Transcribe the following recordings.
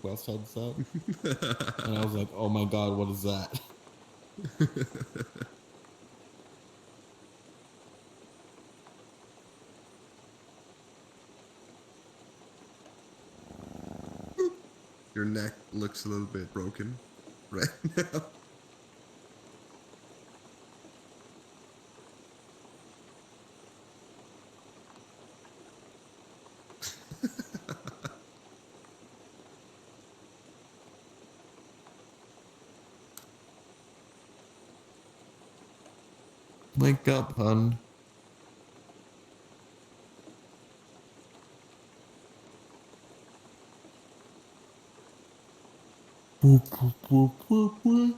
West heads up, and I was like, "Oh my god, what is that?" Your neck looks a little bit broken right now. Wake up, hun. Boop, boop, boop, boop, boop.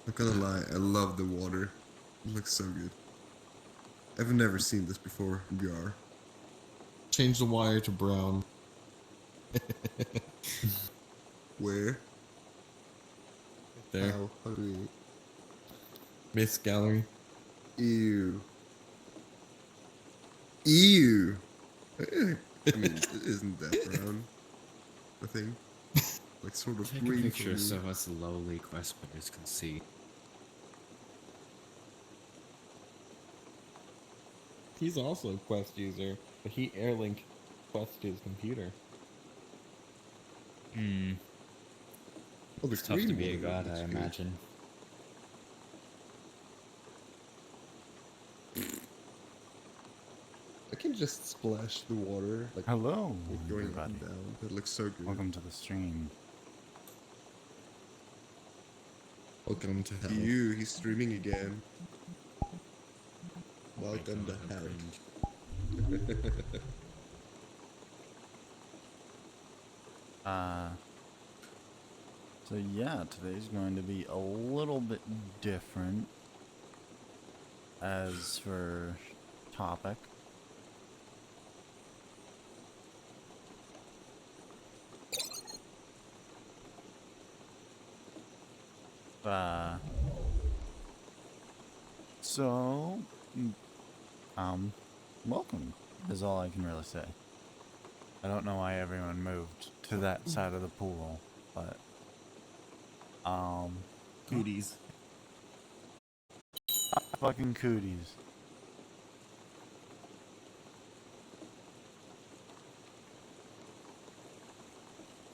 Not gonna lie, I love the water. It looks so good. I've never seen this before in VR. Change the wire to brown. Where? There. How do we? Miss Gallery. Ew. Ew. I mean, it isn't that brown. I think. Like sort of Take a green picture for me. so us lowly quest players can see. He's also a Quest user, but he airlinked Quest to his computer. Hmm. Oh, the It's tough to green be a one god, looks I good. imagine. I can just splash the water like Hello, going up everybody. and down. That looks so good. Welcome to the stream. Welcome to hell. Ew, he's streaming again. Welcome God, to how hell. cringe. So yeah, today's going to be a little bit different as for topic. So, welcome is all I can really say. I don't know why everyone moved to that side of the pool, but, Cooties. fucking cooties.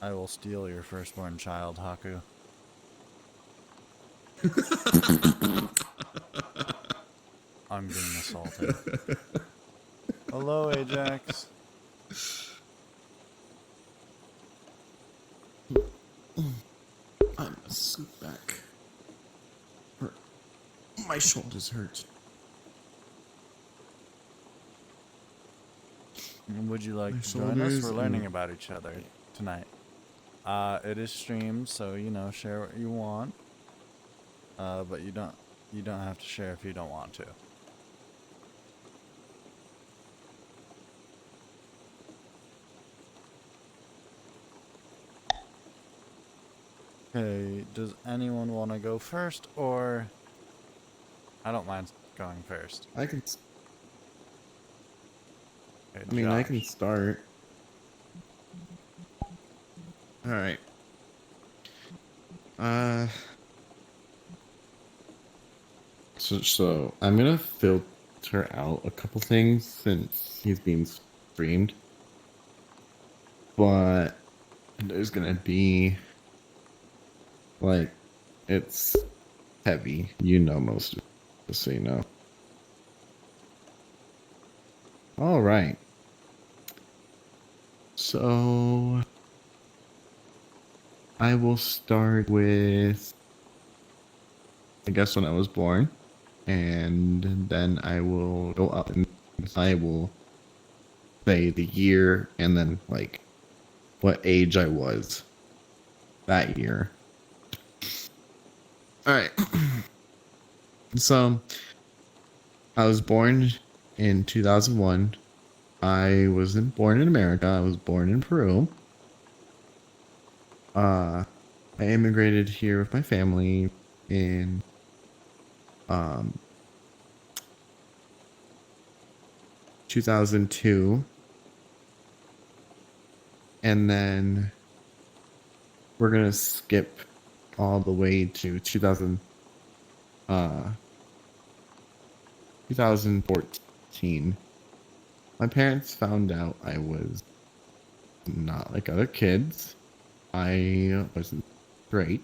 I will steal your firstborn child, Haku. I'm being assaulted. Hello, Ajax. I'm gonna scoot back. My shoulders hurt. Would you like My to join us? shoulders We're learning and- about each other tonight. It is streamed, so share what you want. But you don't have to share if you don't want to. Okay, does anyone want to go first, or I don't mind going first. I can. Okay, I mean, I can Josh. start. All right. So I'm gonna filter out a couple things since he's being streamed, but there's gonna be like it's heavy. You know most of it, so you know. All right. So I will start with, I guess, when I was born, and then I will go up and I will say the year and then like what age I was that year. All right. So I was born in 2001 I wasn't born in America. I was born in Peru. I immigrated here with my family in um 2002, and then we're gonna skip all the way to 2014. My parents found out I was not like other kids. I wasn't great.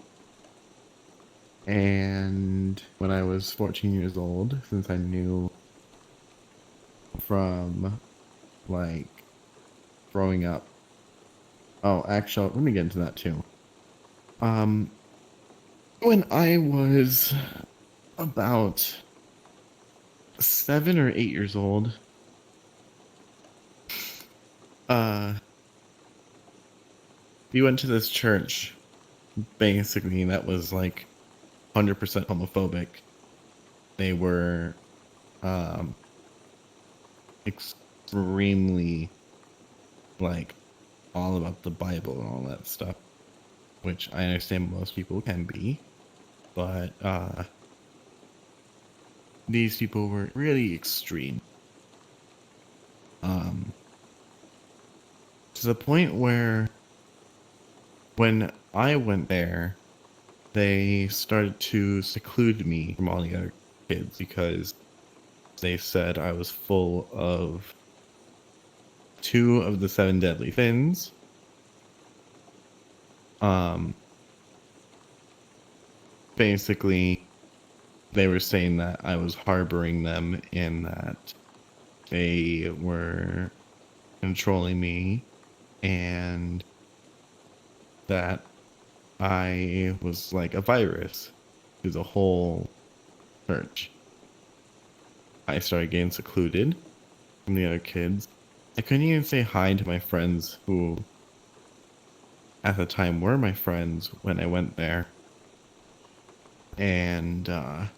And when I was 14 years old, since I knew from like growing up. Oh, actually, let me get into that too. Um, when I was about 7 or 8 years old, uh, we went to this church, basically, that was like 100% homophobic. They were, um, extremely, like, all about the Bible and all that stuff, which I understand most people can be, but, these people were really extreme. Um, to the point where when I went there, they started to seclude me from all the other kids because they said I was full of two of the seven deadly sins. Um, basically, they were saying that I was harboring them and that they were controlling me and that I was like a virus to the whole church. I started getting secluded from the other kids. I couldn't even say hi to my friends who at the time were my friends when I went there. And I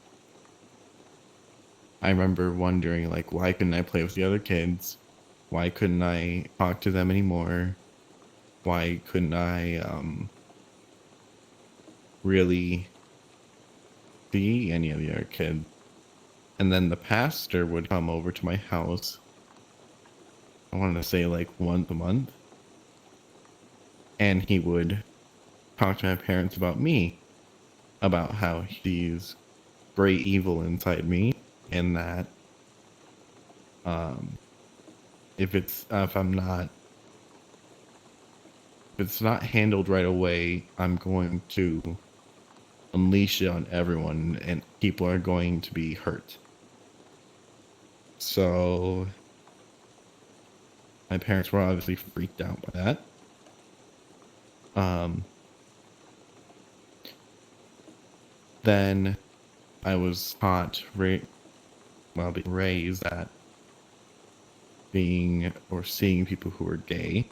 remember wondering, like, why couldn't I play with the other kids? Why couldn't I talk to them anymore? Why couldn't I really see any of the other kids? And then the pastor would come over to my house. I wanted to say like once a month. And he would talk to my parents about me, about how he's great evil inside me, and that if it's not handled right away, I'm going to unleash it on everyone, and people are going to be hurt. So my parents were obviously freaked out by that. Then I was being raised that being or seeing people who were gay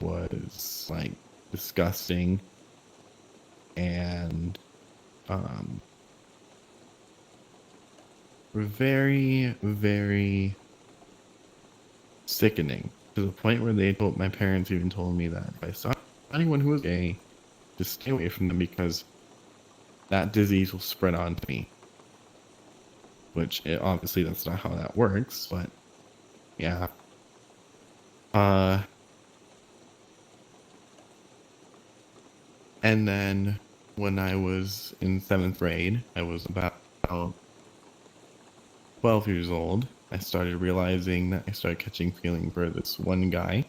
was like disgusting and very, very sickening, to the point where my parents even told me that if I saw anyone who was gay, just stay away from them because that disease will spread onto me. Which obviously that's not how that works, but yeah. And then when I was in 7th grade, I was about 12 years old. I started realizing that I started catching feeling for this one guy,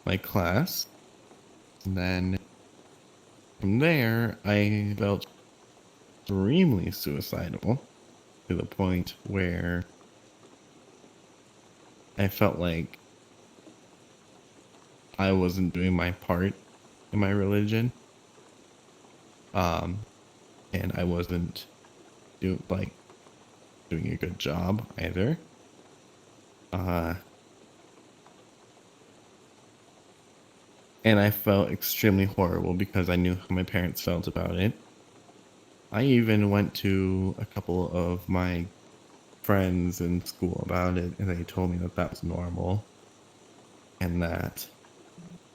my class. And then from there, I felt extremely suicidal to the point where I felt like I wasn't doing my part in my religion. And I wasn't doing a good job either. And I felt extremely horrible because I knew how my parents felt about it. I even went to a couple of my friends in school about it, and they told me that that was normal, and that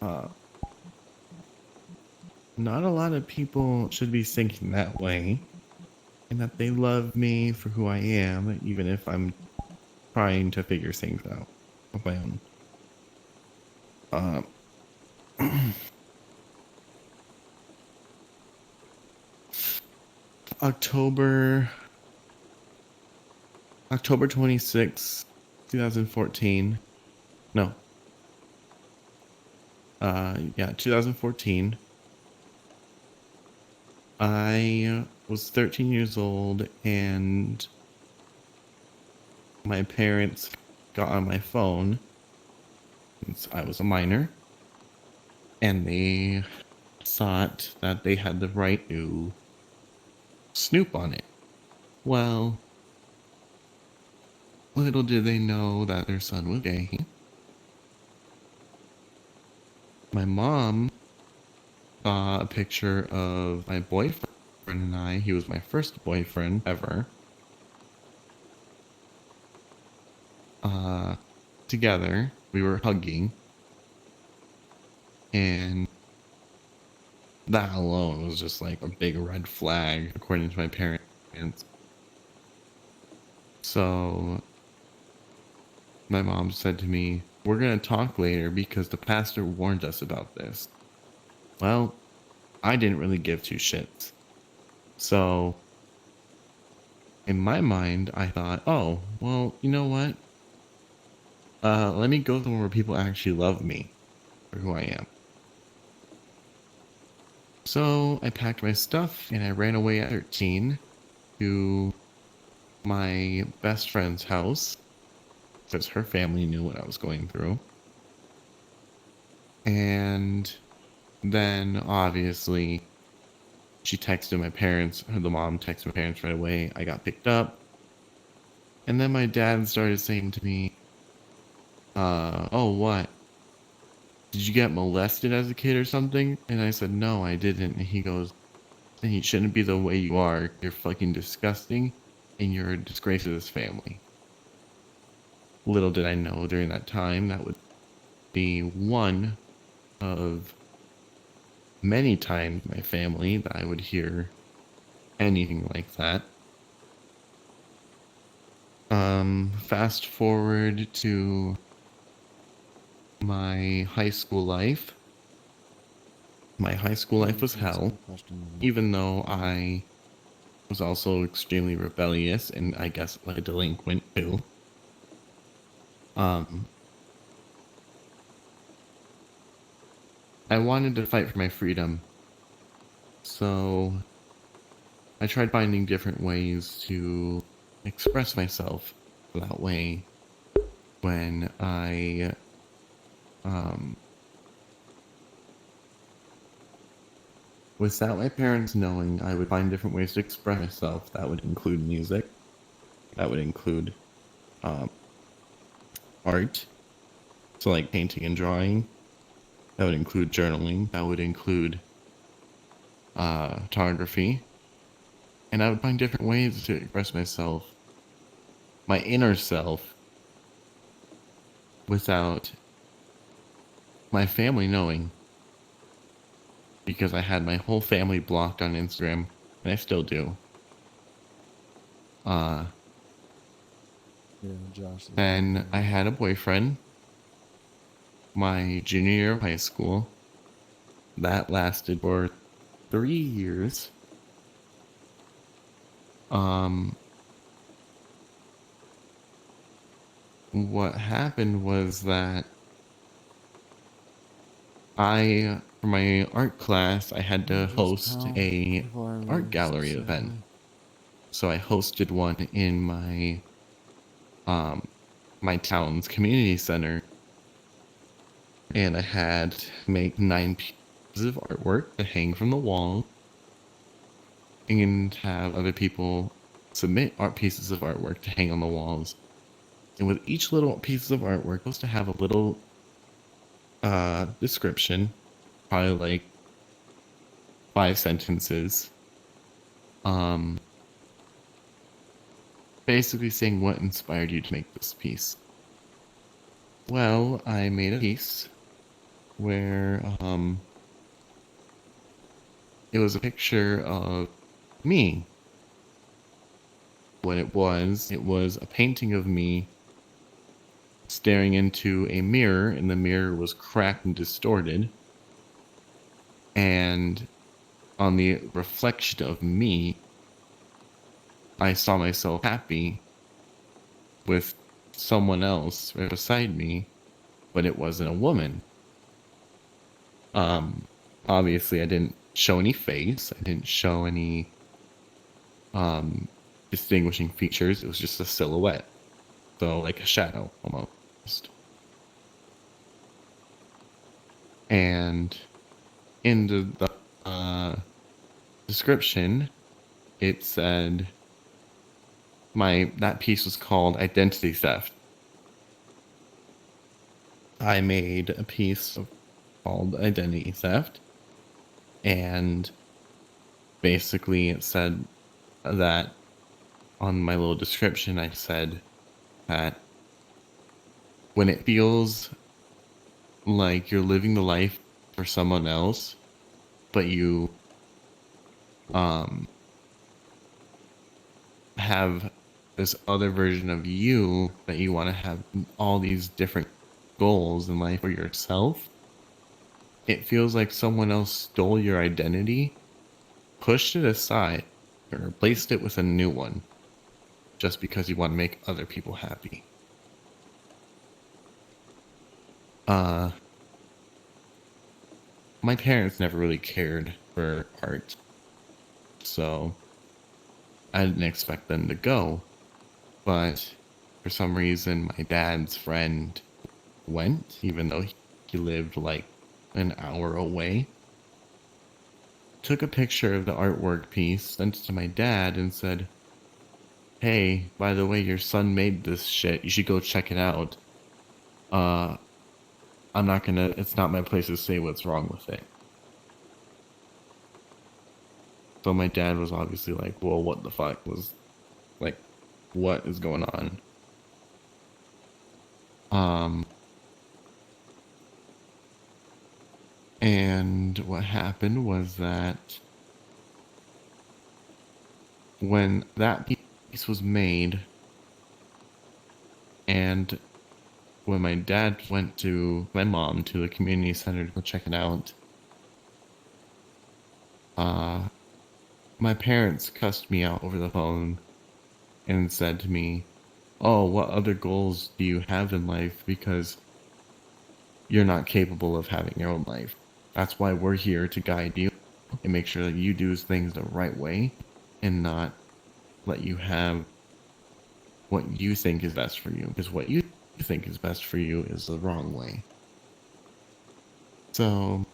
uh, not a lot of people should be thinking that way, and that they love me for who I am, even if I'm trying to figure things out of my own. October October 26th, 2014. No. Yeah, 2014. I was 13 years old and my parents got on my phone since I was a minor and they thought that they had the right to snoop on it. Well, little did they know that their son was gay. My mom saw a picture of my boyfriend and I. He was my first boyfriend ever. Together, we were hugging, and that alone was just like a big red flag, according to my parents. So, my mom said to me, "We're gonna talk later because the pastor warned us about this." Well, I didn't really give two shits. So, in my mind, I thought, oh, well, you know what? Let me go somewhere where people actually love me for who I am. So, I packed my stuff and I ran away at 13 to my best friend's house because her family knew what I was going through. And then, obviously, she texted my parents, or the mom texted my parents right away. I got picked up. And then my dad started saying to me, oh, what? Did you get molested as a kid or something? And I said, no, I didn't. And he goes, then you shouldn't be the way you are. You're fucking disgusting, and you're a disgrace to this family. Little did I know during that time that would be one of many times in my family that I would hear anything like that. Fast forward to my high school life. My high school life was hell, even though I was also extremely rebellious and I guess like a delinquent too. I wanted to fight for my freedom, so I tried finding different ways to express myself that way when I without my parents knowing, I would find different ways to express myself. That would include music. That would include art. So like painting and drawing. That would include journaling. That would include photography. And I would find different ways to express myself, my inner self, without my family knowing. Because I had my whole family blocked on Instagram, and I still do. Yeah, Josh. Then I had a boyfriend my junior year of high school. That lasted for 3 years. What happened was that for my art class, I had to host a art gallery event. So I hosted one in my town's community center. And I had to make 9 pieces of artwork to hang from the wall. And have other people submit art pieces of artwork to hang on the walls. And with each little piece of artwork, supposed to have a little description, probably like 5 sentences. basically saying what inspired you to make this piece. Well, I made a piece where it was a picture of me. What it was a painting of me staring into a mirror, and the mirror was cracked and distorted. And on the reflection of me, I saw myself happy with someone else right beside me, but it wasn't a woman. Obviously I didn't show any face, I didn't show any distinguishing features. It was just a silhouette, so like a shadow almost. And in the description, it said that piece was called Identity Theft. I made a piece called Identity Theft, and basically it said that on my little description, I said that when it feels like you're living the life for someone else, but you have this other version of you that you want to have all these different goals in life for yourself, it feels like someone else stole your identity, pushed it aside, and replaced it with a new one, just because you want to make other people happy. My parents never really cared for art, so I didn't expect them to go, but for some reason my dad's friend went, even though he lived like an hour away. Took a picture of the artwork piece, sent it to my dad, and said, "Hey, by the way, your son made this shit. You should go check it out. It's not my place to say what's wrong with it." So my dad was obviously like, well, what the fuck what is going on? And what happened was that when that piece was made, and when my dad went to my mom to the community center to go check it out, my parents cussed me out over the phone and said to me, "Oh, what other goals do you have in life? Because you're not capable of having your own life. That's why we're here to guide you and make sure that you do things the right way and not let you have what you think is best for you. Because what you think is best for you is the wrong way." So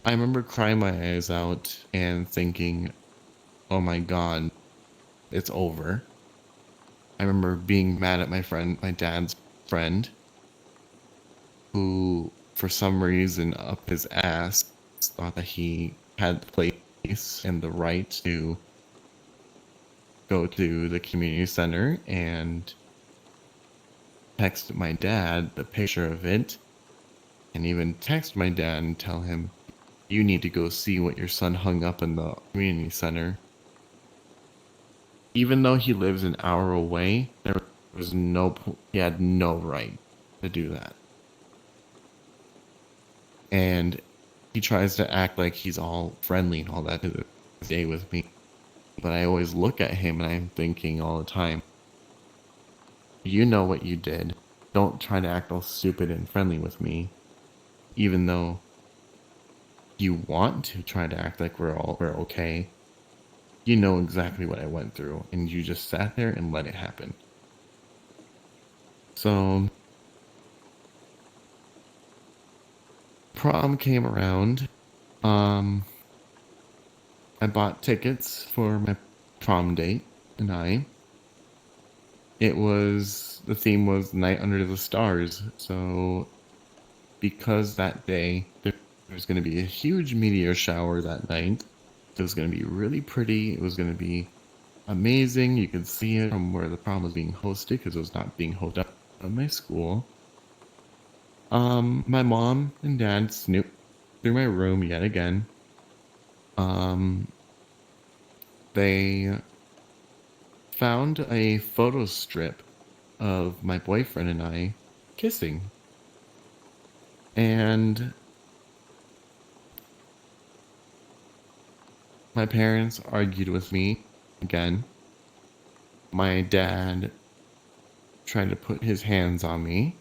I remember crying my eyes out and thinking, oh my god, it's over. I remember being mad at my dad's friend, who for some reason up his ass thought that he had the place and the right to go to the community center and text my dad the picture of it, and even text my dad and tell him, "You need to go see what your son hung up in the community center." Even though he lives an hour away, he had no right to do that. And he tries to act like he's all friendly and all that to this day with me. But I always look at him and I'm thinking all the time, you know what you did. Don't try to act all stupid and friendly with me. Even though you want to try to act like we're okay. You know exactly what I went through, and you just sat there and let it happen. So prom came around. I bought tickets for my prom date and the theme was Night Under the Stars. So because that day there was going to be a huge meteor shower that night, it was going to be really pretty. It was going to be amazing. You could see it from where the prom was being hosted because it was not being hosted at my school. My mom and dad snooped through my room yet again. They found a photo strip of my boyfriend and I kissing. And my parents argued with me again. My dad tried to put his hands on me,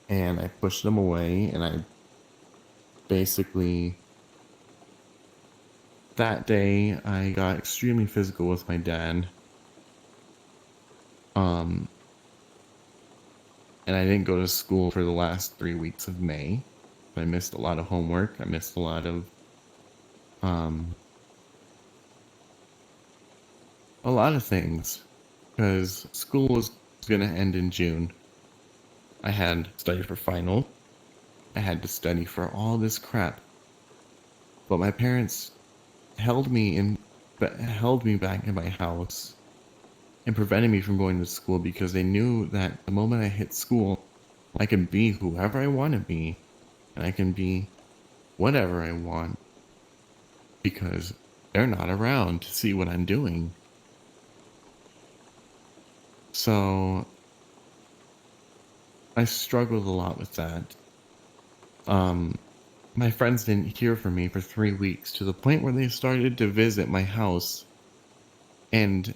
and I pushed him away, and I basically, that day, I got extremely physical with my dad. And I didn't go to school for the last 3 weeks of May. I missed a lot of homework. I missed a lot of, things. Because school was going to end in June. I had to study for final. I had to study for all this crap. But my parents held me back in my house and prevented me from going to school because they knew that the moment I hit school, I can be whoever I want to be, and I can be whatever I want because they're not around to see what I'm doing. So I struggled a lot with that. My friends didn't hear from me for 3 weeks to the point where they started to visit my house, and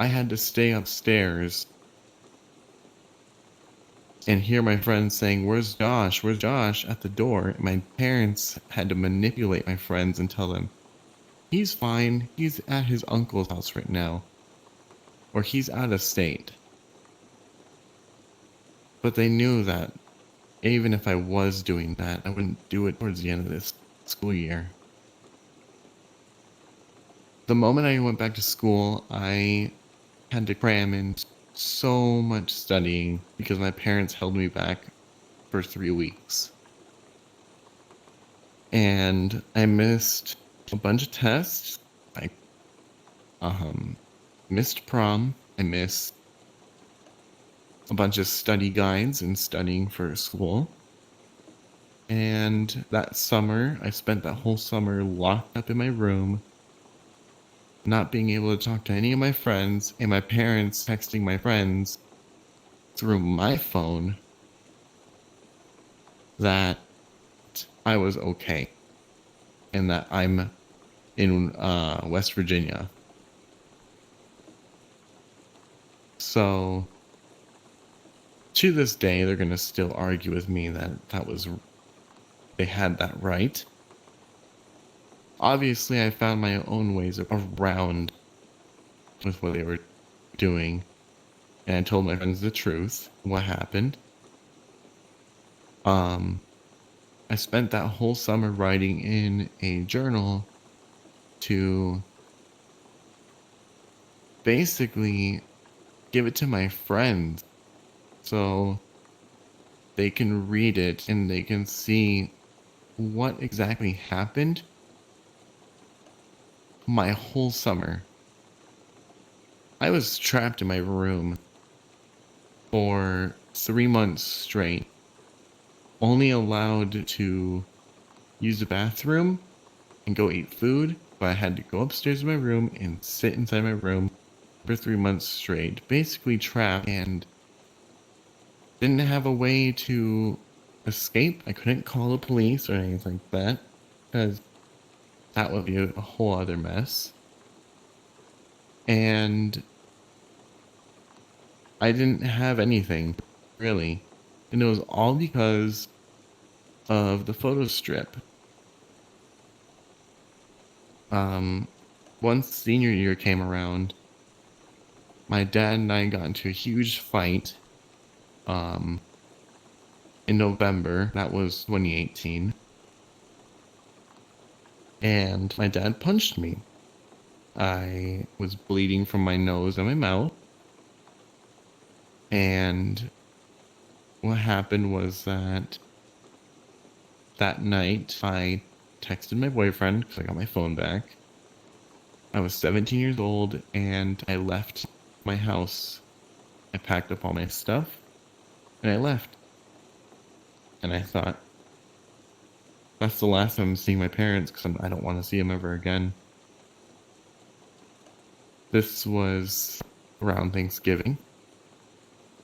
I had to stay upstairs and hear my friends saying, "Where's Josh? Where's Josh?" at the door. My parents had to manipulate my friends and tell them, "He's fine. He's at his uncle's house right now." Or "He's out of state." But they knew that even if I was doing that, I wouldn't do it towards the end of this school year. The moment I went back to school, I had to cram in so much studying because my parents held me back for 3 weeks. And I missed a bunch of tests. I missed prom. I missed a bunch of study guides and studying for school. And that summer, I spent that whole summer locked up in my room, not being able to talk to any of my friends, and my parents texting my friends through my phone that I was okay and that I'm in West Virginia. So to this day, they're going to still argue with me that they had that right. Obviously, I found my own ways around with what they were doing, and I told my friends the truth, what happened. I spent that whole summer writing in a journal to basically give it to my friends so they can read it and they can see what exactly happened my whole summer. I was trapped in my room for 3 months straight, only allowed to use the bathroom and go eat food, but I had to go upstairs to my room and sit inside my room for 3 months straight, basically trapped, and didn't have a way to escape. I couldn't call the police or anything like that, because that would be a whole other mess. And I didn't have anything, really. And it was all because of the photo strip. Once senior year came around, my dad and I got into a huge fight in November. That was 2018. And my dad punched me. I was bleeding from my nose and my mouth. And what happened was that night I texted my boyfriend because I got my phone back. I was 17 years old and I left my house. I packed up all my stuff and I left. And I thought, that's the last time I'm seeing my parents because I don't want to see them ever again. This was around Thanksgiving.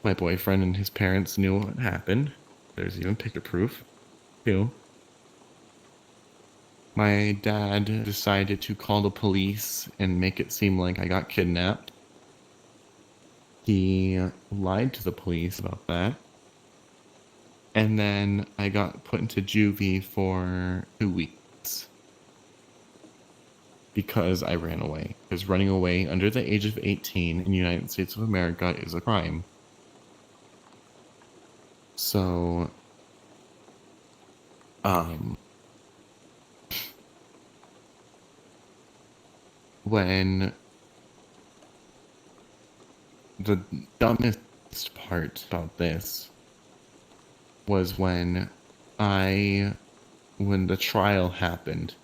My boyfriend and his parents knew what happened. There's even picture proof, too. My dad decided to call the police and make it seem like I got kidnapped. He lied to the police about that. And then I got put into juvie for 2 weeks. Because I ran away. Because running away under the age of 18 in the United States of America is a crime. So, when the dumbest part about this was when the trial happened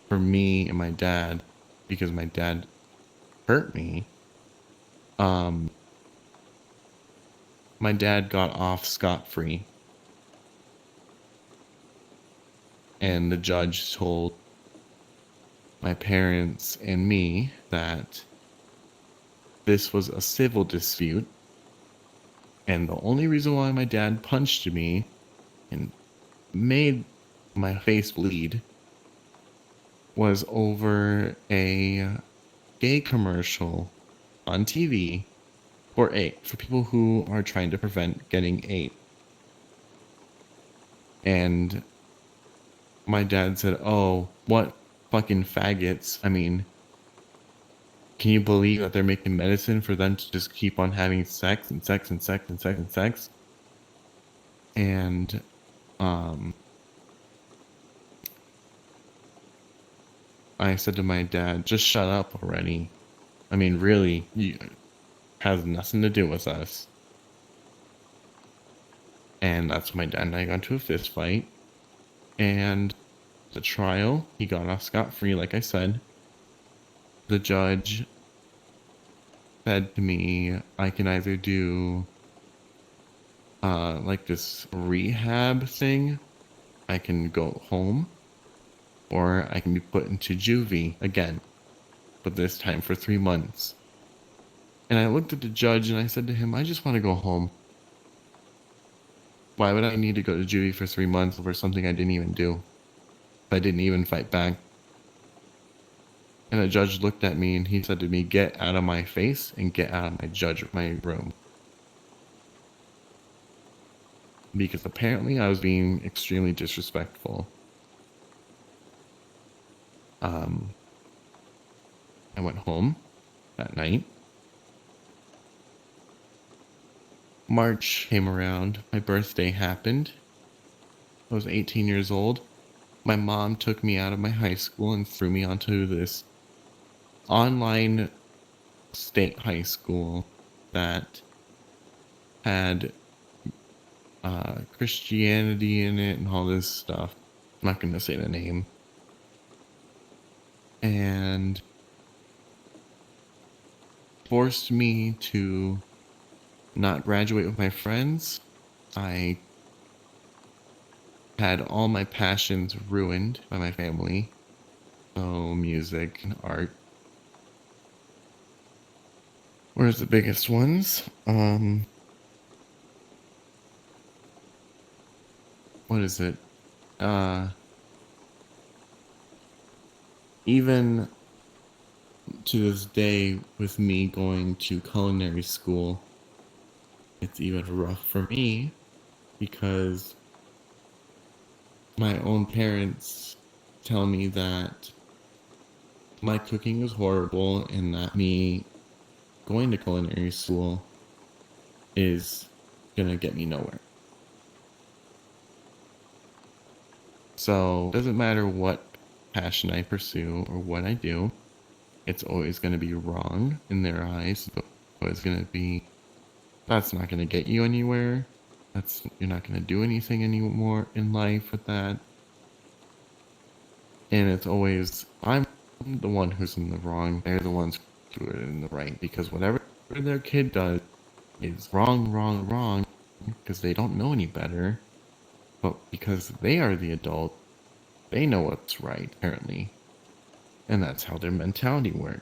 for me and my dad, because my dad hurt me, my dad got off scot-free. And the judge told my parents and me that this was a civil dispute, and the only reason why my dad punched me and made my face bleed was over a gay commercial on TV for people who are trying to prevent getting AIDS. And my dad said, "Oh, what fucking faggots. I mean, can you believe that they're making medicine for them to just keep on having sex and sex and sex and sex and sex?" And, I said to my dad, "Just shut up already. I mean, really, has nothing to do with us." And that's when my dad and I got into a fist fight. And the trial, he got off scot-free, like I said. The judge said to me, I can either do, like this rehab thing, I can go home, or I can be put into juvie again, but this time for 3 months. And I looked at the judge and I said to him, I just want to go home. Why would I need to go to juvie for 3 months over something I didn't even do? I didn't even fight back. And the judge looked at me and he said to me, "Get out of my face and get out of my room." Because apparently I was being extremely disrespectful. I went home that night. March came around. My birthday happened. I was 18 years old. My mom took me out of my high school and threw me onto this online state high school that had Christianity in it and all this stuff. I'm not going to say the name. And forced me to not graduate with my friends. I had all my passions ruined by my family. So music and art were the biggest ones. What is it? Even to this day, with me going to culinary school, it's even rough for me because my own parents tell me that my cooking is horrible and that me going to culinary school is gonna get me nowhere. So, it doesn't matter what passion I pursue or what I do, it's always gonna be wrong in their eyes. It's always gonna be, that's not gonna get you anywhere. You're not gonna do anything anymore in life with that. And it's always, I'm the one who's in the wrong. They're the ones who are in the right. Because whatever their kid does is wrong, wrong, wrong. Because they don't know any better. But because they are the adult, they know what's right, apparently. And that's how their mentality works.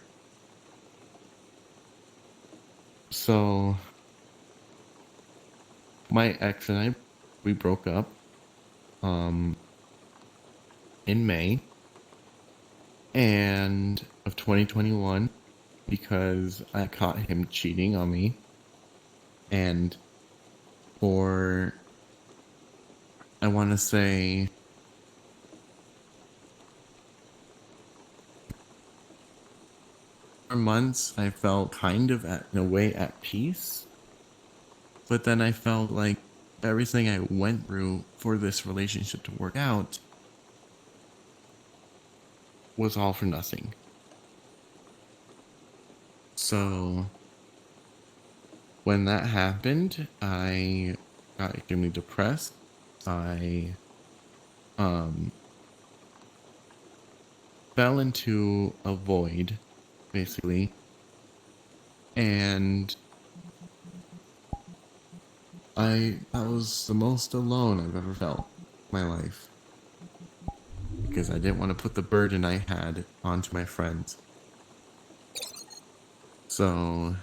So, my ex and I, we broke up um, in May and of 2021 because I caught him cheating on me. And for, I want to say, for months, I felt kind of in a way at peace. But then I felt like everything I went through for this relationship to work out was all for nothing. So when that happened, I got extremely depressed. I fell into a void, basically, and that was the most alone I've ever felt in my life. Because I didn't want to put the burden I had onto my friends. So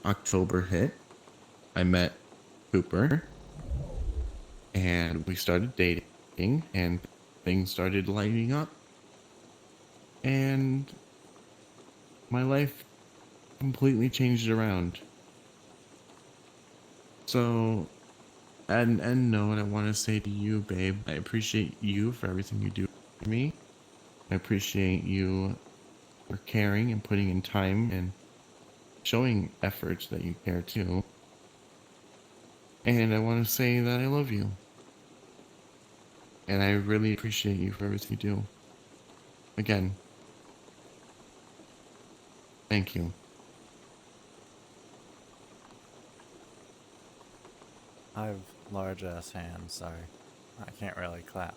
October hit. I met Cooper and we started dating and things started lighting up and my life completely changed around. So at an end note, I want to say to you, babe, I appreciate you for everything you do for me. I appreciate you for caring and putting in time and showing efforts that you care too. And I want to say that I love you. And I really appreciate you for everything you do. Again, thank you. I have large ass hands, sorry. I can't really clap.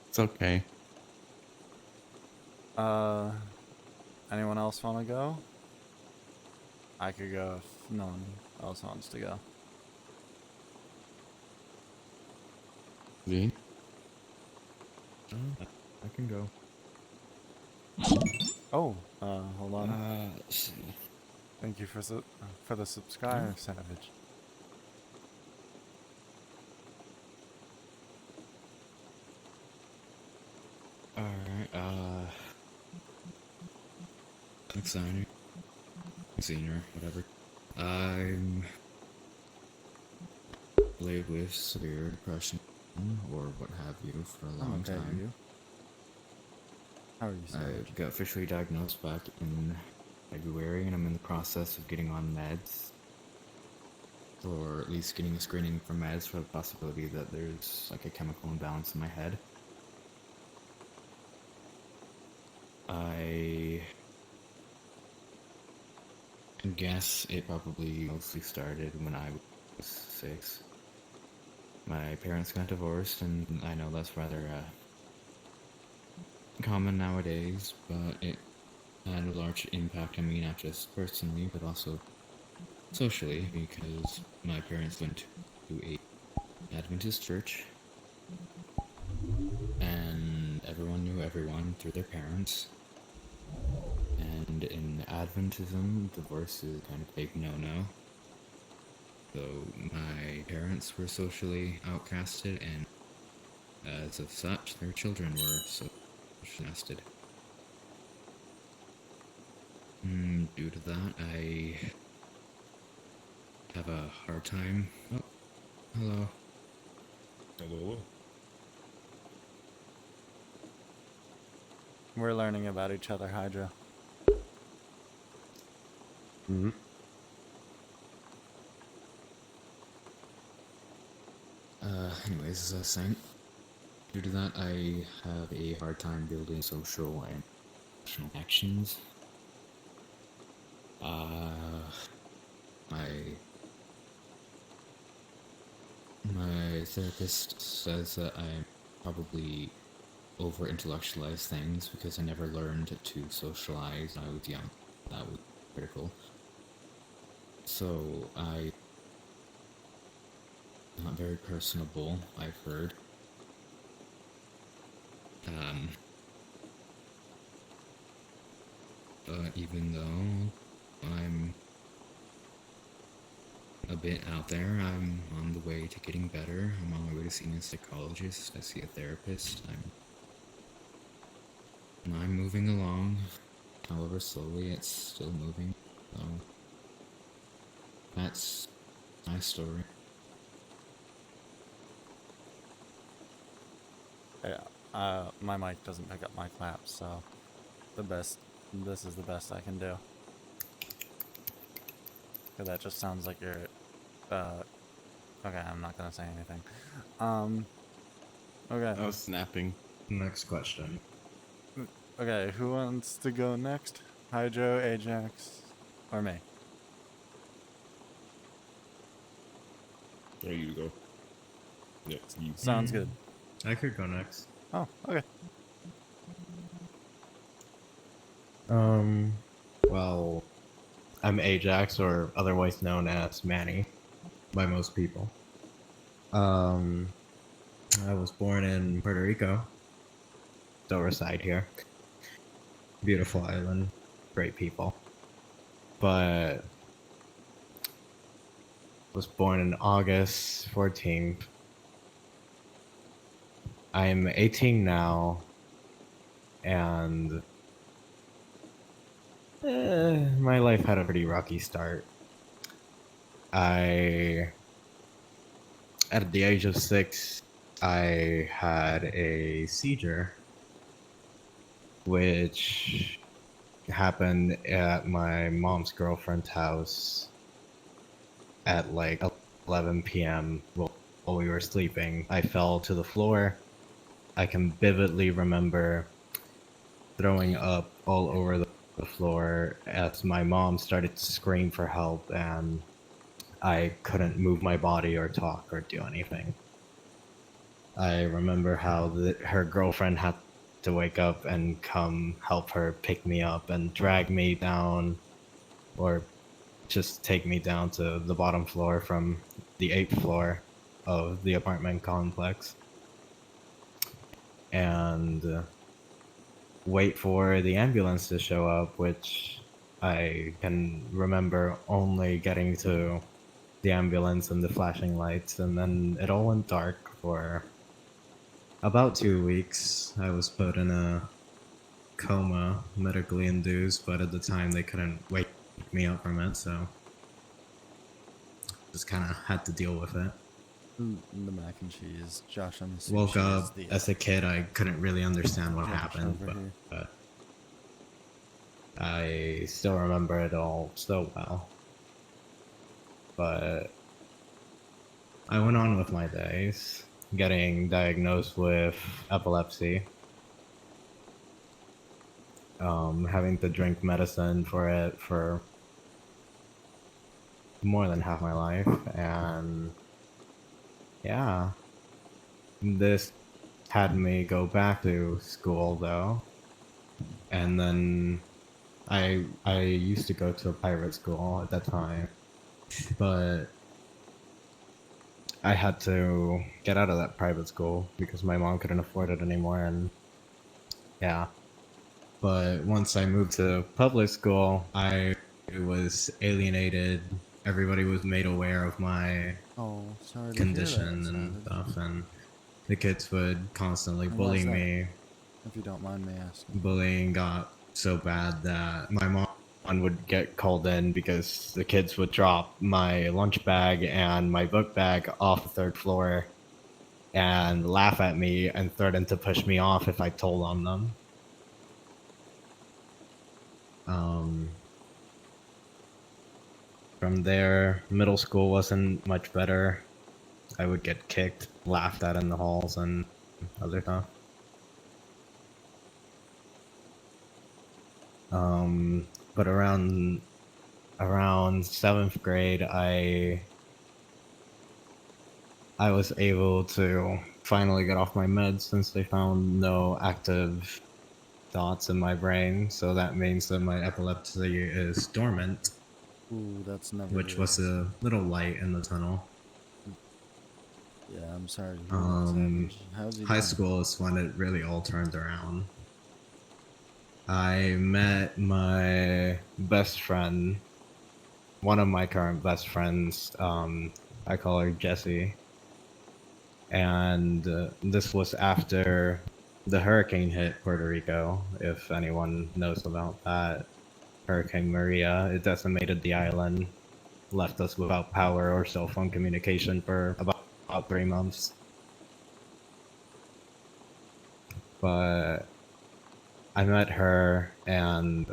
It's okay. Anyone else want to go? I could go if no one else wants to go. Z? I can go. Oh, hold on. Let's see. Thank you for the subscribe, Savage. Alright, Alexander. Senior, whatever. I'm lived with severe depression or what have you for a long Okay, time. you. How are you, Savage? I got officially diagnosed back in February, and I'm in the process of getting on meds, or at least getting a screening for meds for the possibility that there's like a chemical imbalance in my head. I guess it probably mostly started when I was 6. My parents got divorced, and I know that's rather common nowadays, but it had a large impact on me, not just personally, but also socially, because my parents went to a Adventist church, and everyone knew everyone through their parents. And in Adventism, divorce is kind of a big no-no. So my parents were socially outcasted, and as of such, their children were socially outcasted. Due to that, I have a hard time. Oh, hello. Hello. We're learning about each other, Hydra. Mm-hmm. Anyways, as I was saying, due to that, I have a hard time building social and professional connections. My My therapist says that I probably over intellectualize things because I never learned to socialize when I was young. That was critical. So I not very personable, I've heard. Um but even though I'm a bit out there, I'm on the way to getting better. I'm on my way to seeing a psychologist. I see a therapist. I'm moving along. However slowly, it's still moving. So that's my story. Yeah. My mic doesn't pick up my claps, so this is the best I can do. 'Cause that just sounds like you're, okay, I'm not gonna say anything. Okay. I was snapping. Next question. Okay, who wants to go next? Hydro, Ajax, or me? There you go. Yeah, it's you. Sounds good. I could go next. Oh, okay. Well, I'm Ajax, or otherwise known as Manny by most people. I was born in Puerto Rico. Still reside here. Beautiful island, great people. But was born on August 14th. I'm 18 now, and my life had a pretty rocky start. At the age of 6, I had a seizure, which happened at my mom's girlfriend's house at like 11 p.m. while we were sleeping. I fell to the floor. I can vividly remember throwing up all over the floor as my mom started to scream for help, and I couldn't move my body or talk or do anything. I remember how her girlfriend had to wake up and come help her pick me up and drag me down, or just take me down to the bottom floor from the 8th floor of the apartment complex, and wait for the ambulance to show up, which I can remember only getting to the ambulance and the flashing lights, and then it all went dark for about 2 weeks. I was put in a coma, medically induced, but at the time they couldn't wake me up from it, so just kind of had to deal with it. The mac and cheese. Josh, I'm assuming Woke up as a kid, I couldn't really understand what Josh happened, over here. but I still remember it all so well. But I went on with my days, getting diagnosed with epilepsy, having to drink medicine for it for more than half my life, and yeah, this had me go back to school though, and then I used to go to a private school at that time, but I had to get out of that private school because my mom couldn't afford it anymore, and yeah. But once I moved to public school, I was alienated. Everybody was made aware of my Oh, sorry to condition hear that, and Savage. stuff, and the kids would constantly And bully why's that? me. If you don't mind me asking. Bullying got so bad that my mom would get called in because the kids would drop my lunch bag and my book bag off the 3rd floor and laugh at me and threaten to push me off if I told on them. From there, middle school wasn't much better. I would get kicked, laughed at in the halls, and other stuff. But around 7th grade, I I was able to finally get off my meds since they found no active thoughts in my brain. So that means that my epilepsy is dormant, Ooh, that's never which good. was a little light in the tunnel. Yeah, I'm sorry to hear that, Savage. How's he High doing? school is when it really all turned around. I met my best friend, one of my current best friends. I call her Jessie. And this was after the hurricane hit Puerto Rico, if anyone knows about that. Hurricane Maria, it decimated the island, left us without power or cell phone communication for about 3 months. But I met her, and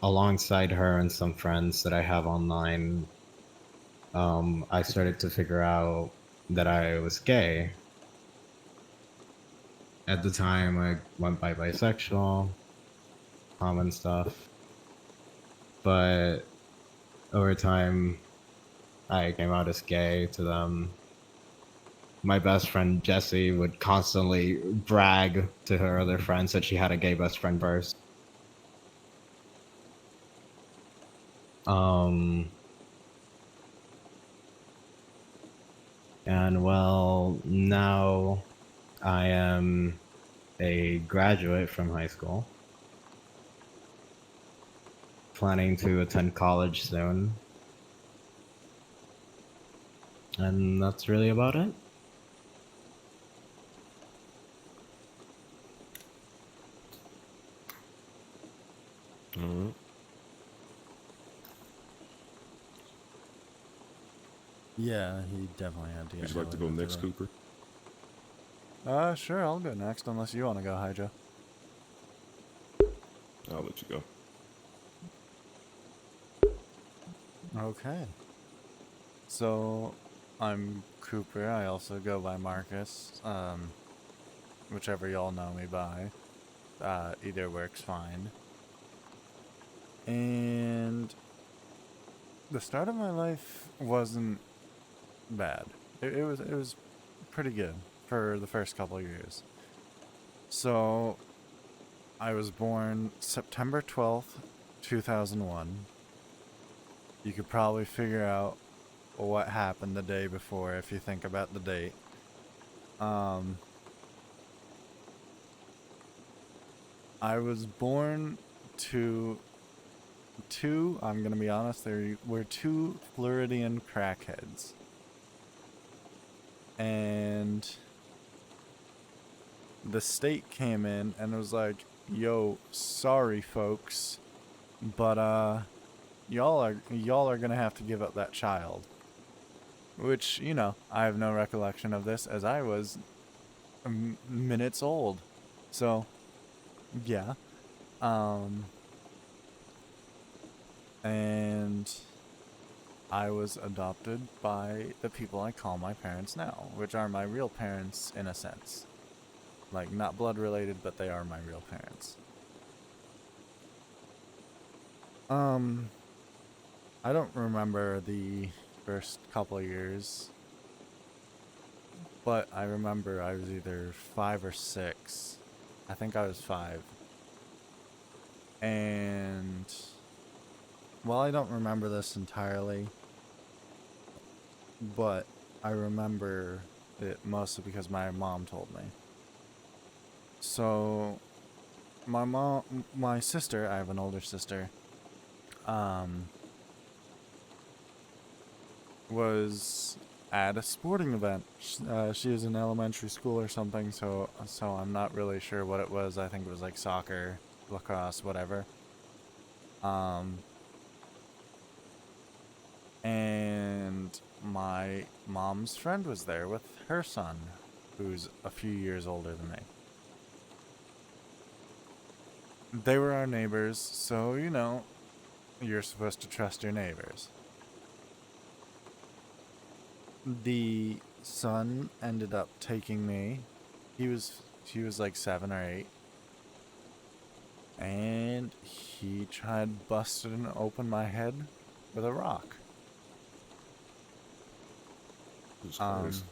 alongside her and some friends that I have online, I started to figure out that I was gay. At the time, I went by bisexual, common stuff. But over time, I came out as gay to them. My best friend Jessie would constantly brag to her other friends that she had a gay best friend first. And well, now I am a graduate from high school, planning to attend college soon. And that's really about it. Alright. Yeah, he definitely had to get Would you like to go Helen next, today. Cooper? Sure, I'll go next, unless you want to go, Hydra. I'll let you go. Okay. So, I'm Cooper. I also go by Marcus. Whichever y'all know me by. Either works fine. And the start of my life wasn't bad. It was pretty good for the first couple years. So, I was born September 12th, 2001. You could probably figure out what happened the day before if you think about the date. I was born to I'm gonna be honest, there were two Floridian crackheads. And the state came in and was like, yo, sorry folks, but y'all are gonna have to give up that child. Which, I have no recollection of this as I was minutes old. So, yeah. And I was adopted by the people I call my parents now, which are my real parents in a sense. Like, not blood related, but they are my real parents. I don't remember the first couple of years, but I remember I was either 5 or 6. I think I was 5. And while I don't remember this entirely, but I remember it mostly because my mom told me. So, my sister, I have an older sister, was at a sporting event. She was in elementary school or something, so I'm not really sure what it was. I think it was like soccer, lacrosse, whatever. And my mom's friend was there with her son, who's a few years older than me. They were our neighbors, so, you're supposed to trust your neighbors. The son ended up taking me. He was like 7 or 8. And he tried busting open my head with a rock. Jesus Christ.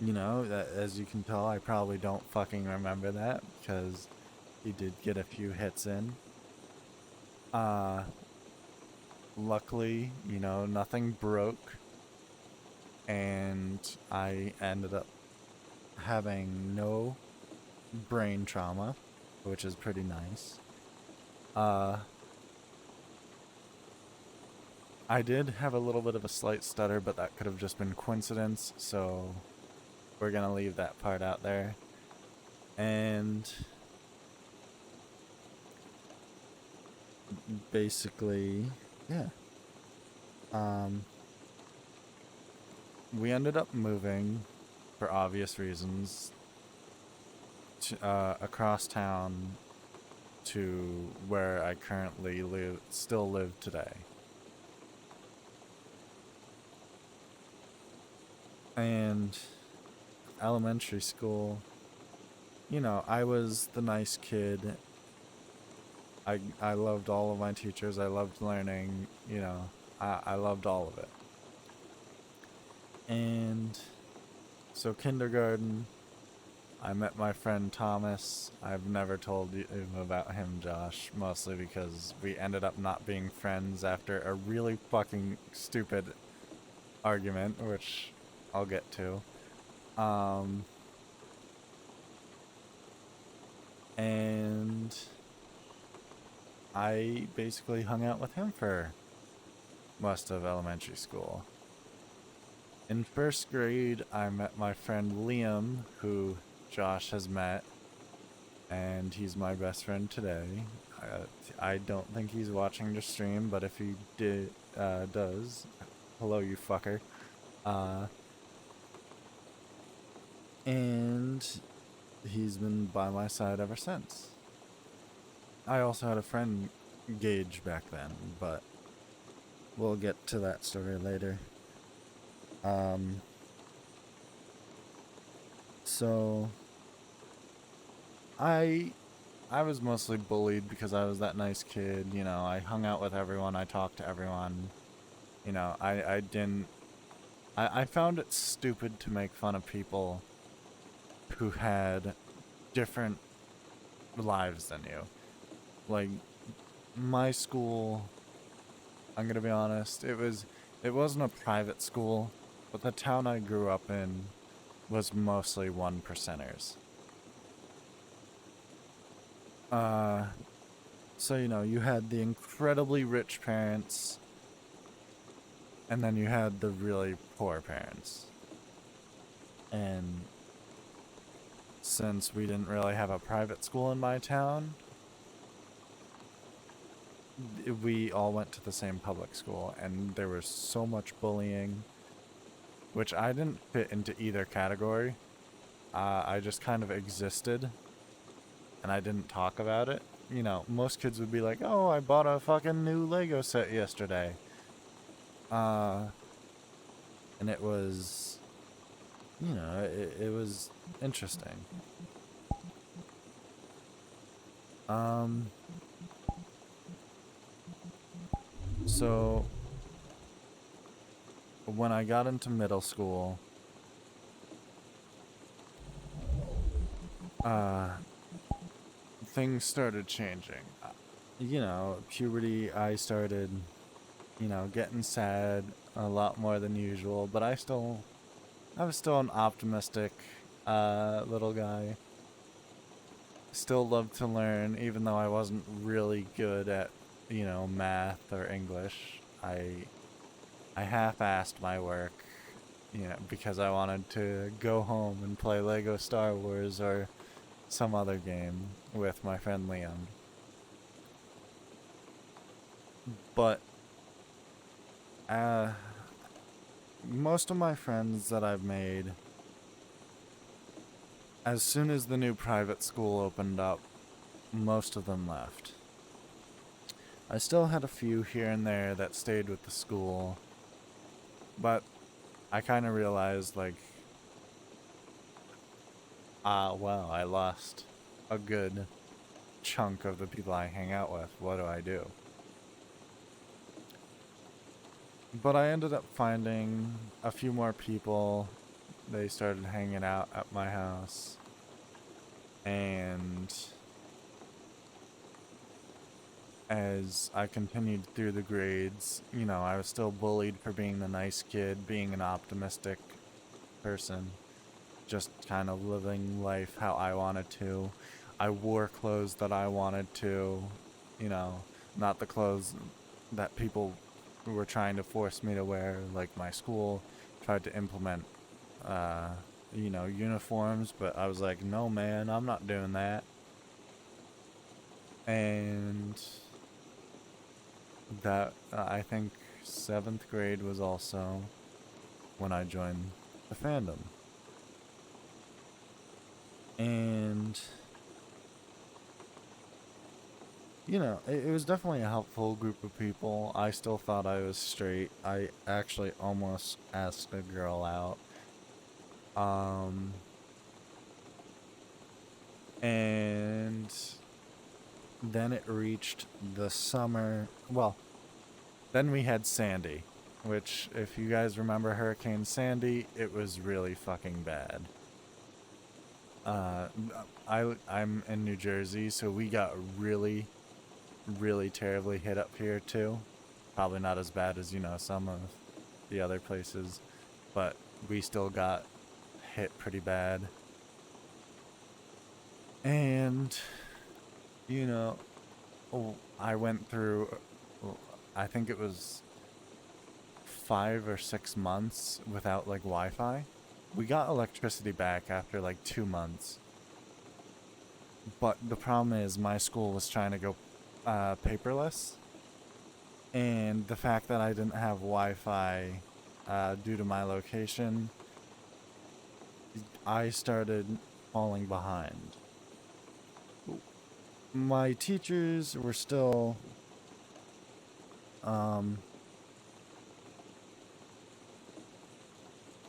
You know, as you can tell, I probably don't fucking remember that because he did get a few hits in. Luckily, you know, nothing broke, and I ended up having no brain trauma, which is pretty nice. I did have a little bit of a slight stutter, but that could have just been coincidence, so we're gonna leave that part out there. And basically, yeah. We ended up moving, for obvious reasons, across town to where I currently still live today. And elementary school, you know, I was the nice kid. I loved all of my teachers. I loved learning, you know, I loved all of it. And so kindergarten, I met my friend Thomas. I've never told you about him, Josh, mostly because we ended up not being friends after a really fucking stupid argument, which I'll get to. And I basically hung out with him for most of elementary school. In first grade, I met my friend Liam, who Josh has met, and he's my best friend today. I don't think he's watching the stream, but if he does, hello, you fucker. And he's been by my side ever since. I also had a friend, Gage, back then, but we'll get to that story later. So I was mostly bullied because I was that nice kid, you know, I hung out with everyone, I talked to everyone, you know, I found it stupid to make fun of people who had different lives than you. Like, my school, I'm gonna be honest, it wasn't a private school, but the town I grew up in was mostly 1%ers. So, you know, you had the incredibly rich parents, and then you had the really poor parents. And since we didn't really have a private school in my town, we all went to the same public school, and there was so much bullying, which I didn't fit into either category. I just kind of existed, and I didn't talk about it. You know, most kids would be like, oh, I bought a fucking new Lego set yesterday. And it was, you know, it was interesting. So when I got into middle school, things started changing. You know, puberty, I started, you know, getting sad a lot more than usual, but I was still an optimistic little guy. Still loved to learn, even though I wasn't really good at, you know, math or English. I half-assed my work, you know, because I wanted to go home and play Lego Star Wars or some other game with my friend Liam. But most of my friends that I've made, as soon as the new private school opened up, most of them left. I still had a few here and there that stayed with the school, but I kind of realized, like, well, I lost a good chunk of the people I hang out with. What do I do? But I ended up finding a few more people they started hanging out at my house. And as I continued through the grades, you know, I was still bullied for being the nice kid, being an optimistic person, just kind of living life how I wanted to. I wore clothes that I wanted to, you know, not the clothes that people were trying to force me to wear. Like my school tried to implement, you know, uniforms, but I was like, no, man, I'm not doing that. And that, I think 7th grade was also when I joined the fandom. And, you know, it was definitely a helpful group of people. I still thought I was straight. I actually almost asked a girl out. And then it reached the summer. Well, then we had Sandy, which, if you guys remember Hurricane Sandy, it was really fucking bad. I'm in New Jersey, so we got really, really terribly hit up here too. Probably not as bad as, you know, some of the other places, but we still got hit pretty bad. And, you know, I went through, I think it was 5 or 6 months without like Wi-Fi. We got electricity back after like 2 months. But the problem is my school was trying to go paperless. And the fact that I didn't have Wi-Fi due to my location, I started falling behind. My teachers were still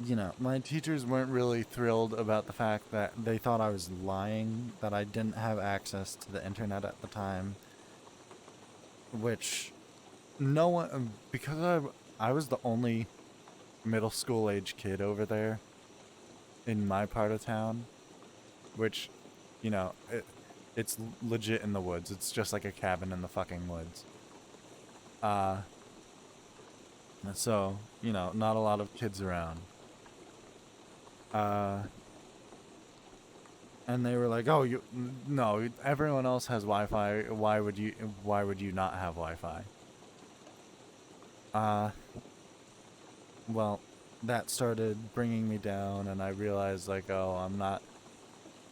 you know, my teachers weren't really thrilled about the fact that they thought I was lying, that I didn't have access to the internet at the time. Which, no one, because I was the only middle school age kid over there in my part of town, which, you know, it's legit in the woods. It's just like a cabin in the fucking woods. So, you know, not a lot of kids around. And they were like, "Oh, no, everyone else has Wi-Fi. Why would you not have Wi-Fi?" Well, that started bringing me down, and I realized, like, oh, I'm not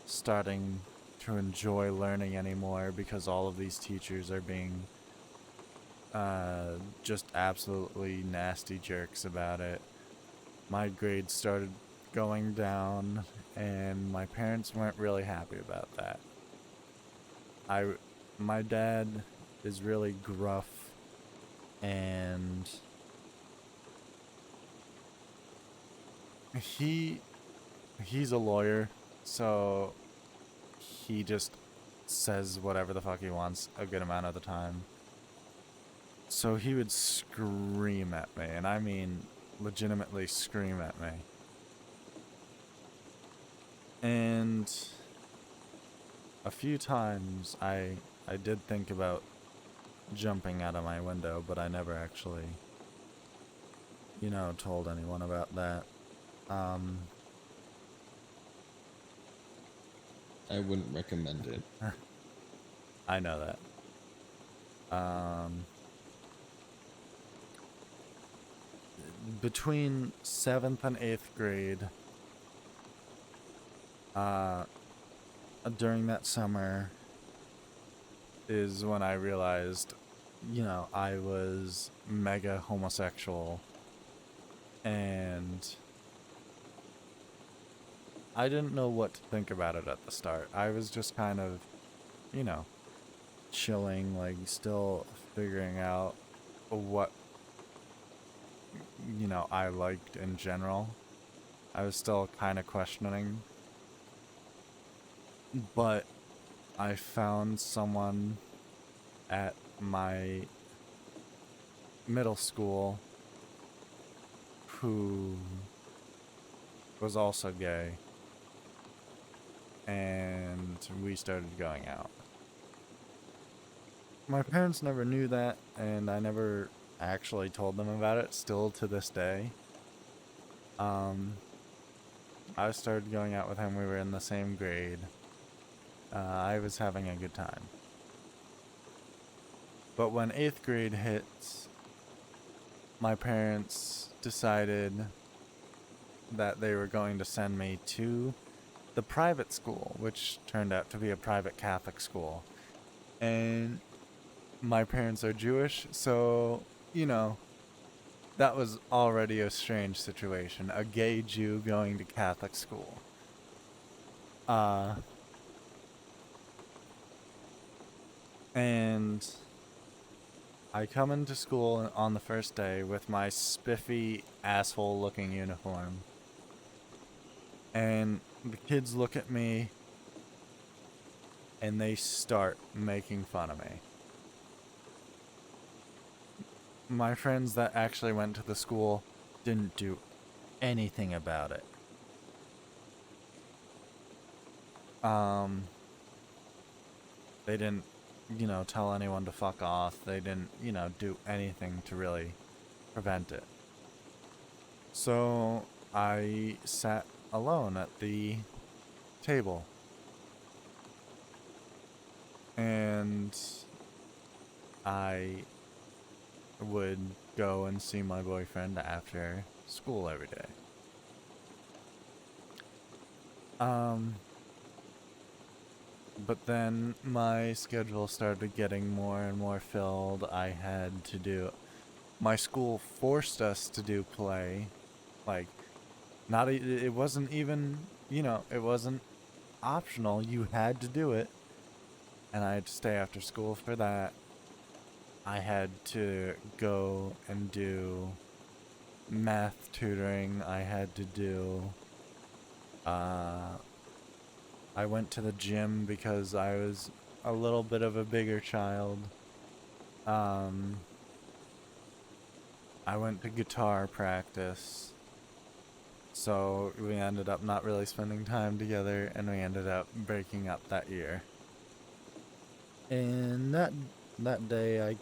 starting to enjoy learning anymore because all of these teachers are being just absolutely nasty jerks about it. My grades started going down, and my parents weren't really happy about that. My dad is really gruff, and he's a lawyer, so he just says whatever the fuck he wants a good amount of the time. So he would scream at me, and I mean legitimately scream at me. And a few times I did think about jumping out of my window, but I never actually, you know, told anyone about that. I wouldn't recommend it. I know that. Between 7th and 8th grade, during that summer is when I realized, you know, I was mega homosexual, and I didn't know what to think about it at the start. I was just kind of, you know, chilling, like still figuring out what, you know, I liked in general. I was still kind of questioning. But I found someone at my middle school who was also gay, and we started going out. My parents never knew that, and I never actually told them about it, still to this day. I started going out with him, we were in the same grade. I was having a good time. But when 8th grade hits, my parents decided that they were going to send me to the private school, which turned out to be a private Catholic school. And my parents are Jewish, so, you know, that was already a strange situation. A gay Jew going to Catholic school. And I come into school on the first day with my spiffy, asshole-looking uniform. And the kids look at me, and they start making fun of me. My friends that actually went to the school didn't do anything about it. They didn't, you know, tell anyone to fuck off. They didn't, you know, do anything to really prevent it. So I sat alone at the table. And I would go and see my boyfriend after school every day. But then my schedule started getting more and more filled. I had to do... My school forced us to do play. Like, it wasn't even, you know, it wasn't optional. You had to do it. And I had to stay after school for that. I had to go and do math tutoring. I had to do... I went to the gym because I was a little bit of a bigger child. I went to guitar practice. So we ended up not really spending time together, and we ended up breaking up that year. And that day,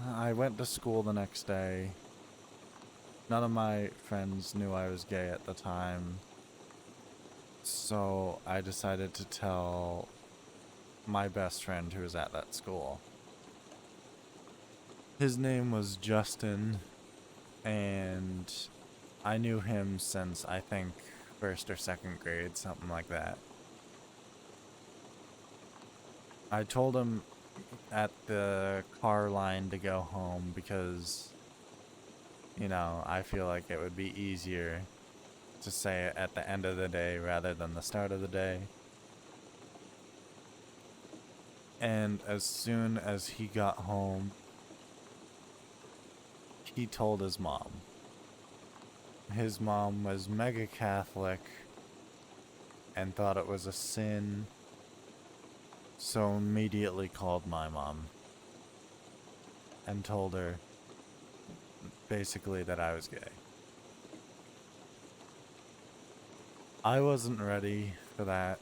I went to school the next day. None of my friends knew I was gay at the time. So I decided to tell my best friend who was at that school. His name was Justin, and I knew him since, I think, 1st or 2nd grade, something like that. I told him at the car line to go home because, you know, I feel like it would be easier to say it at the end of the day rather than the start of the day. And as soon as he got home, he told his mom. His mom was mega Catholic and thought it was a sin, so immediately called my mom and told her basically that I was gay. I wasn't ready for that,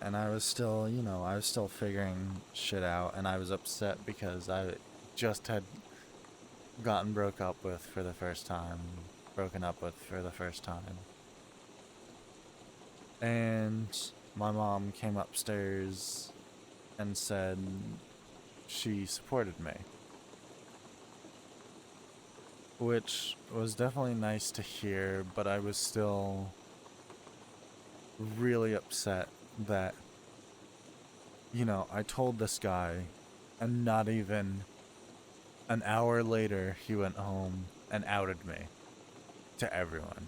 and I was still, I was still figuring shit out, and I was upset because I just had gotten broken up with for the first time. And my mom came upstairs and said she supported me. Which was definitely nice to hear, but I was still really upset that, I told this guy, and not even an hour later he went home and outed me to everyone.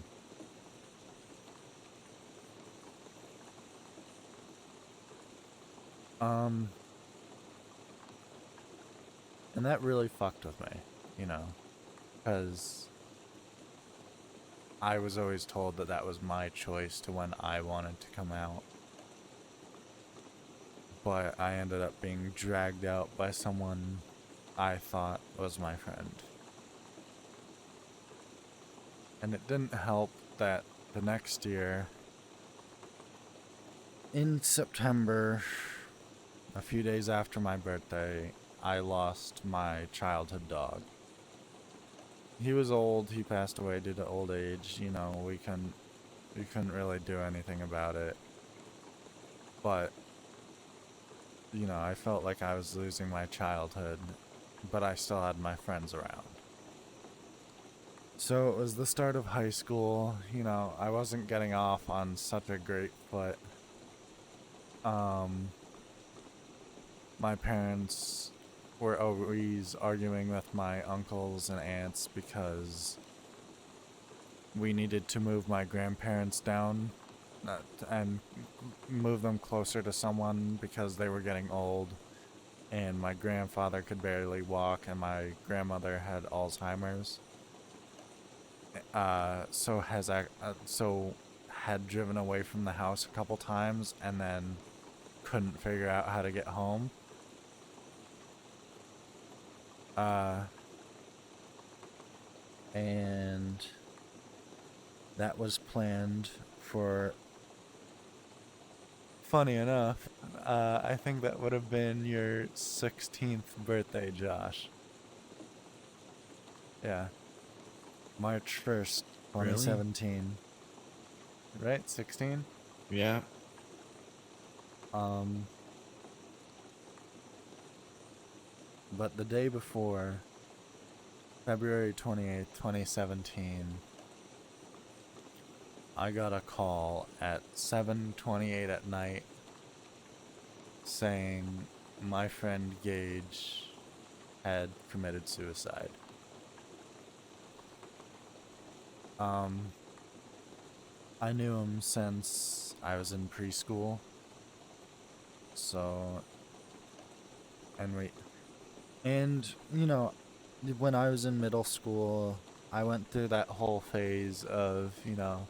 And that really fucked with me, because I was always told that that was my choice to when I wanted to come out. But I ended up being dragged out by someone I thought was my friend. And it didn't help that the next year, in September, a few days after my birthday, I lost my childhood dog. He was old, he passed away due to old age, you know, we couldn't really do anything about it. But, you know, I felt like I was losing my childhood, but I still had my friends around. So it was the start of high school, you know, I wasn't getting off on such a great foot. My parents were always arguing with my uncles and aunts because we needed to move my grandparents down and move them closer to someone because they were getting old, and my grandfather could barely walk and my grandmother had Alzheimer's. So had driven away from the house a couple times and then couldn't figure out how to get home. And that was planned for, funny enough, I think that would have been your 16th birthday, Josh. Yeah. March 1st, 2017. Right? 16? Yeah. But the day before, February 28th, 2017, I got a call at 7:28 at night saying my friend Gage had committed suicide. I knew him since I was in preschool. So, and you know, when I was in middle school, I went through that whole phase of, you know,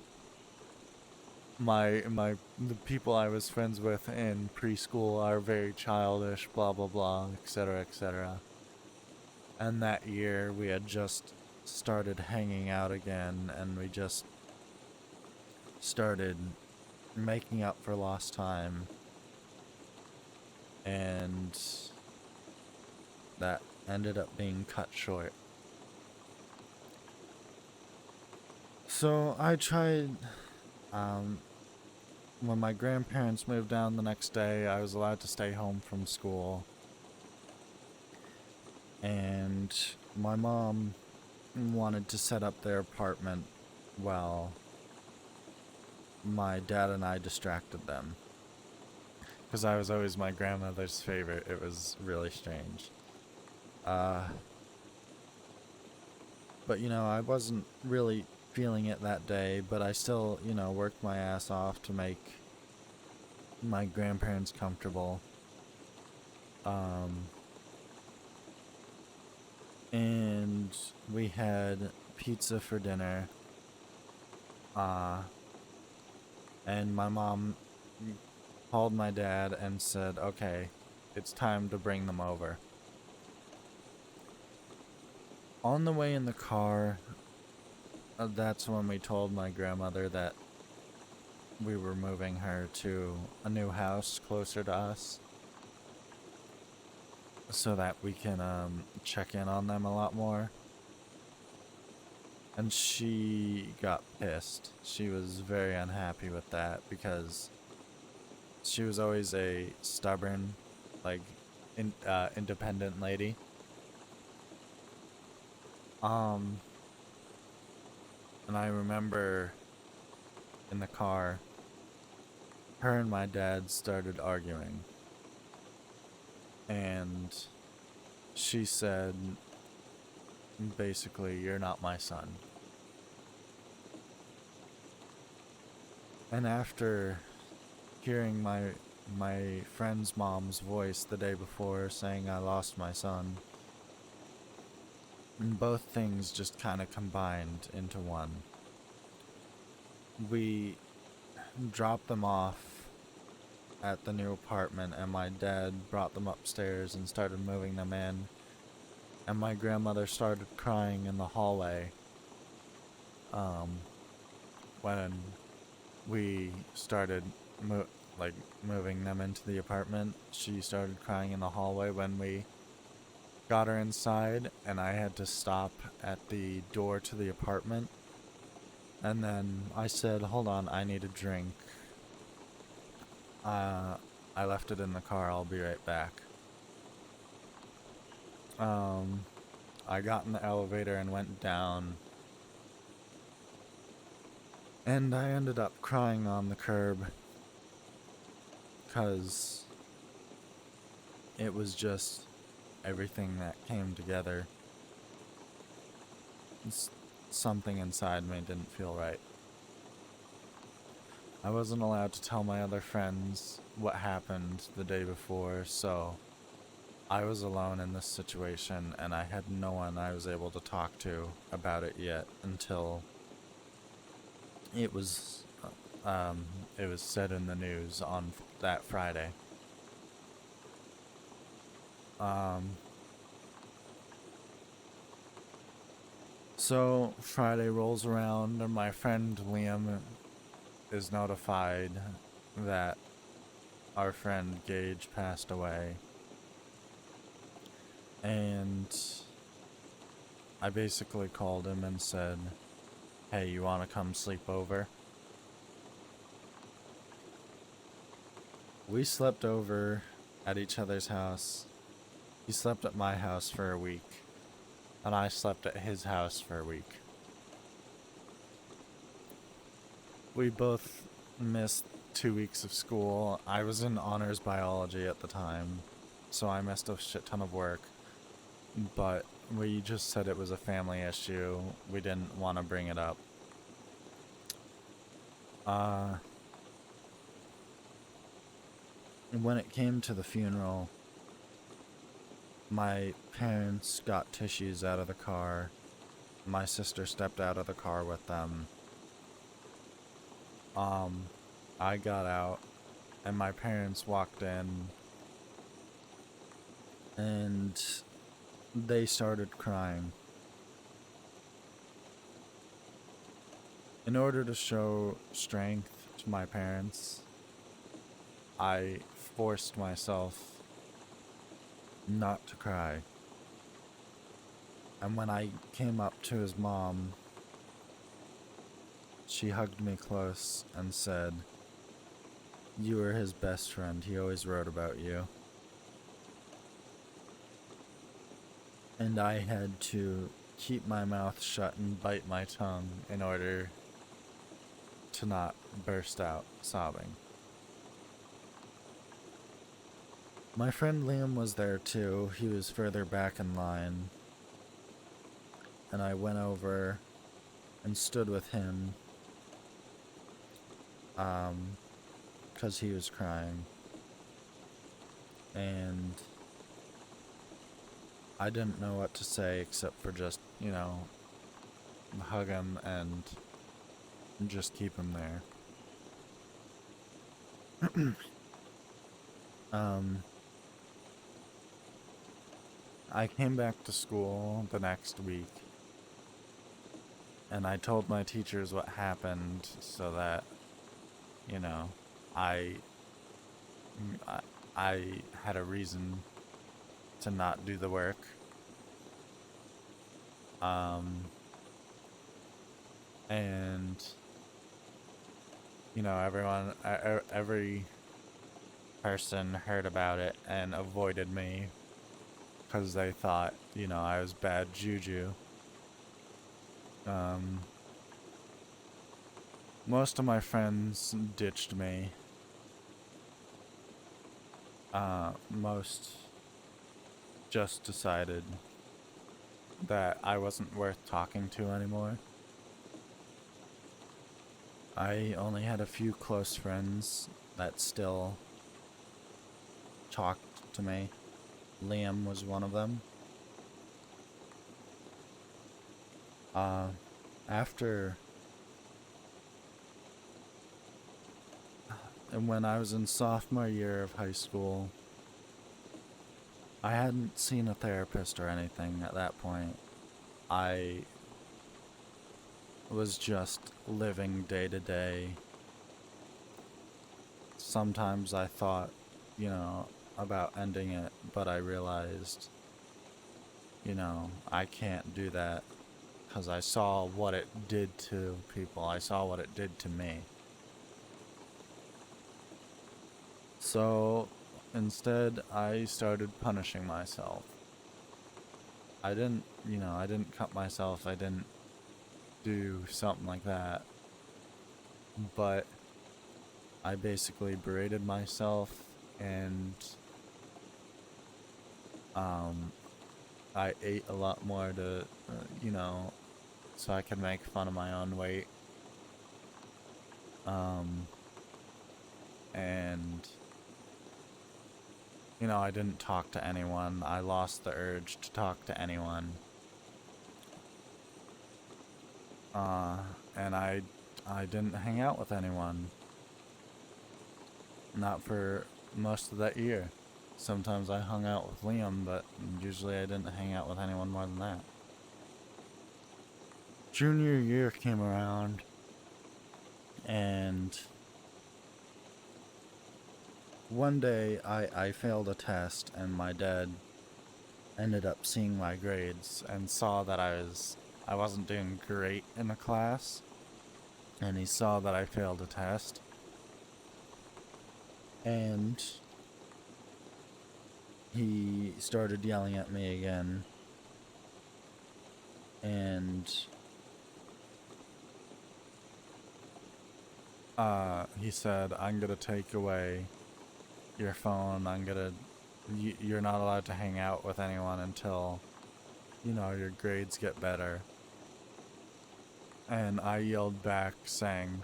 the people I was friends with in preschool are very childish, blah blah blah, etc., etc. And that year we had just started hanging out again, and we just started making up for lost time. And that ended up being cut short. So I tried, when my grandparents moved down the next day, I was allowed to stay home from school. And my mom wanted to set up their apartment while my dad and I distracted them. Because I was always my grandmother's favorite. It was really strange. But, you know, I wasn't really feeling it that day, but I still, you know, worked my ass off to make my grandparents comfortable. And we had pizza for dinner. And my mom called my dad and said, okay, it's time to bring them over. On the way in the car, that's when we told my grandmother that we were moving her to a new house closer to us, so that we can check in on them a lot more. And she got pissed. She was very unhappy with that because she was always a stubborn, like, independent lady. And I remember in the car, her and my dad started arguing. And she said, basically, you're not my son. And after hearing my friend's mom's voice the day before saying I lost my son, both things just kind of combined into one. We dropped them off at the new apartment, and my dad brought them upstairs and started moving them in, and my grandmother started crying in the hallway. when we started moving them into the apartment, she started crying in the hallway when we got her inside, and I had to stop at the door to the apartment. And then I said, "Hold on, I need a drink. I left it in the car. I'll be right back." I got in the elevator and went down. And I ended up crying on the curb. 'Cause it was just everything that came together. Something inside me didn't feel right. I wasn't allowed to tell my other friends what happened the day before, so I was alone in this situation, and I had no one I was able to talk to about it yet until it was said in the news on that Friday. So Friday rolls around, and my friend Liam is notified that our friend Gage passed away. And I basically called him and said, "Hey, you want to come sleep over?" We slept over at each other's house. He slept at my house for a week, and I slept at his house for a week. We both missed 2 weeks of school. I was in honors biology at the time, so I missed a shit ton of work. But we just said it was a family issue. We didn't want to bring it up. When it came to the funeral, my parents got tissues out of the car. My sister stepped out of the car with them. I got out, and my parents walked in, and they started crying. In order to show strength to my parents, I forced myself not to cry. And when I came up to his mom, she hugged me close and said, "You were his best friend. He always wrote about you." And I had to keep my mouth shut and bite my tongue in order to not burst out sobbing. My friend Liam was there too. He was further back in line. And I went over and stood with him, 'cause he was crying. And I didn't know what to say except for just, hug him and just keep him there. I came back to school the next week, and I told my teachers what happened so that, I had a reason to not do the work. And every person heard about it and avoided me because they thought, I was bad juju. Most of my friends ditched me. Most just decided that I wasn't worth talking to anymore. I only had a few close friends that still talked to me. Liam was one of them. And when I was in sophomore year of high school, I hadn't seen a therapist or anything at that point. I was just living day to day. Sometimes I thought, about ending it, but I realized, I can't do that because I saw what it did to people. I saw what it did to me. So instead, I started punishing myself. I didn't cut myself. I didn't do something like that. But I basically berated myself and I ate a lot more to, so I could make fun of my own weight. And, I didn't talk to anyone. I lost the urge to talk to anyone. And I didn't hang out with anyone. Not for most of that year. Sometimes I hung out with Liam, but usually I didn't hang out with anyone more than that. Junior year came around, and one day I failed a test, and my dad ended up seeing my grades and saw that I wasn't doing great in the class, and he saw that I failed a test. And he started yelling at me again. And he said, I'm gonna take away your phone. You're not allowed to hang out with anyone until, your grades get better. And I yelled back saying,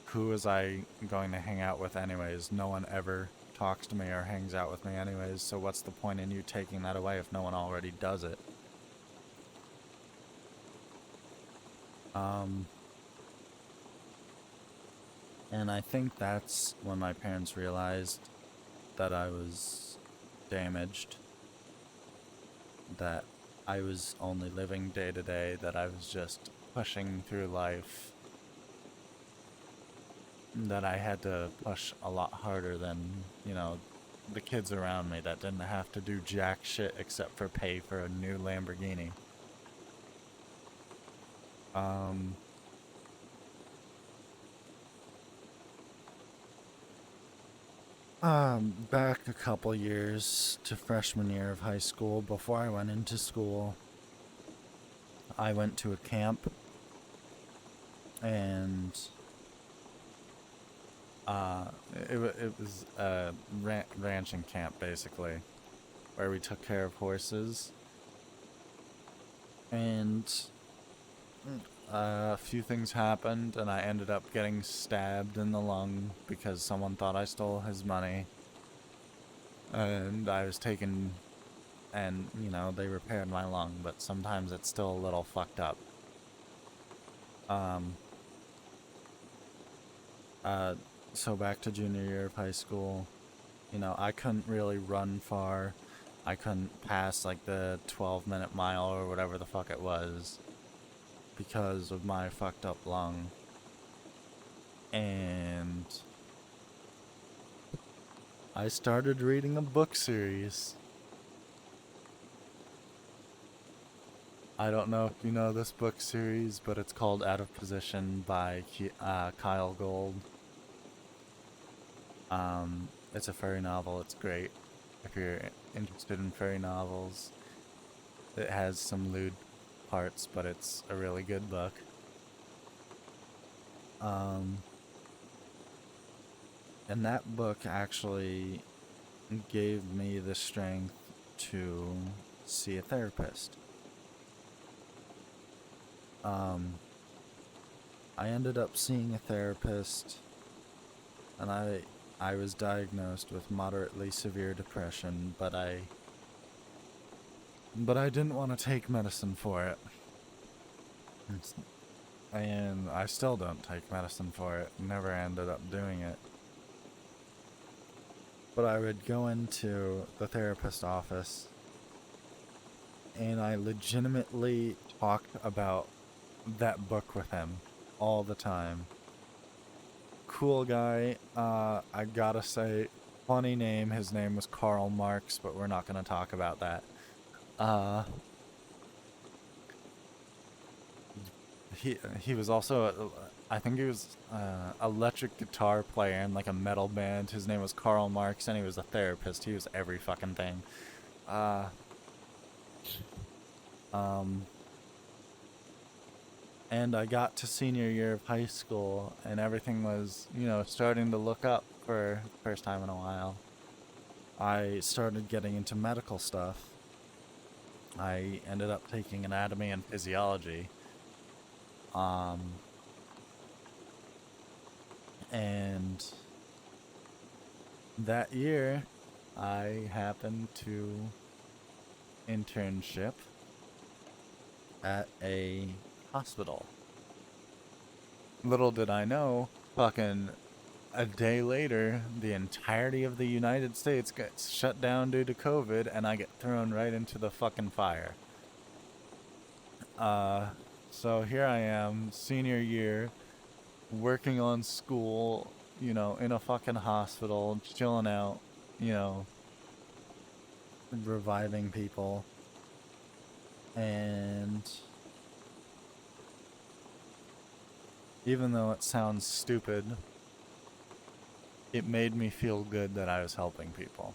who was I going to hang out with anyways? No one ever talks to me or hangs out with me anyways, so what's the point in you taking that away if no one already does it? And I think that's when my parents realized that I was damaged, that I was only living day to day, that I was just pushing through life, that I had to push a lot harder than, the kids around me that didn't have to do jack shit except for pay for a new Lamborghini. Back a couple years to freshman year of high school, before I went into school, I went to a camp, and it was a ranching camp, basically, where we took care of horses, and a few things happened, and I ended up getting stabbed in the lung because someone thought I stole his money, and I was taken, and, they repaired my lung, but sometimes it's still a little fucked up. So back to junior year of high school, I couldn't really run far. I couldn't pass, like, the 12-minute mile or whatever the fuck it was because of my fucked up lung. And I started reading a book series. I don't know if you know this book series, but it's called Out of Position by Kyle Gold. It's a furry novel. It's great if you're interested in furry novels. It has some lewd parts, but it's a really good book. And that book actually gave me the strength to see a therapist. I ended up seeing a therapist, and I was diagnosed with moderately severe depression, but I didn't want to take medicine for it. And I still don't take medicine for it. Never ended up doing it. But I would go into the therapist office, and I legitimately talked about that book with him all the time. Cool guy. I gotta say, funny name. His name was Karl Marx, but we're not gonna talk about that. He was also I think he was electric guitar player in like a metal band. His name was Karl Marx, and he was a therapist. He was every fucking thing. And I got to senior year of high school, and everything was, starting to look up for the first time in a while. I started getting into medical stuff. I ended up taking anatomy and physiology. And that year, I happened to internship at a hospital. Little did I know, fucking a day later, the entirety of the United States gets shut down due to COVID, and I get thrown right into the fucking fire. So here I am, senior year, working on school, in a fucking hospital, chilling out, reviving people. And even though it sounds stupid, it made me feel good that I was helping people.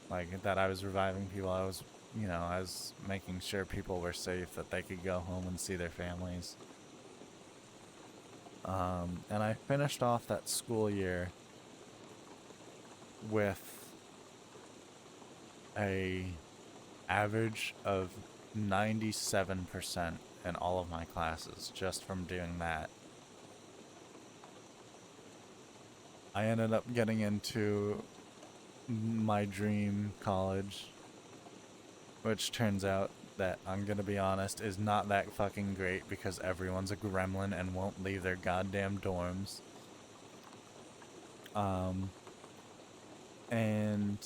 Like, that I was reviving people. I was making sure people were safe, that they could go home and see their families. And I finished off that school year with a average of 97% in all of my classes just from doing that. I ended up getting into my dream college, which turns out that, I'm gonna be honest, is not that fucking great because everyone's a gremlin and won't leave their goddamn dorms. And,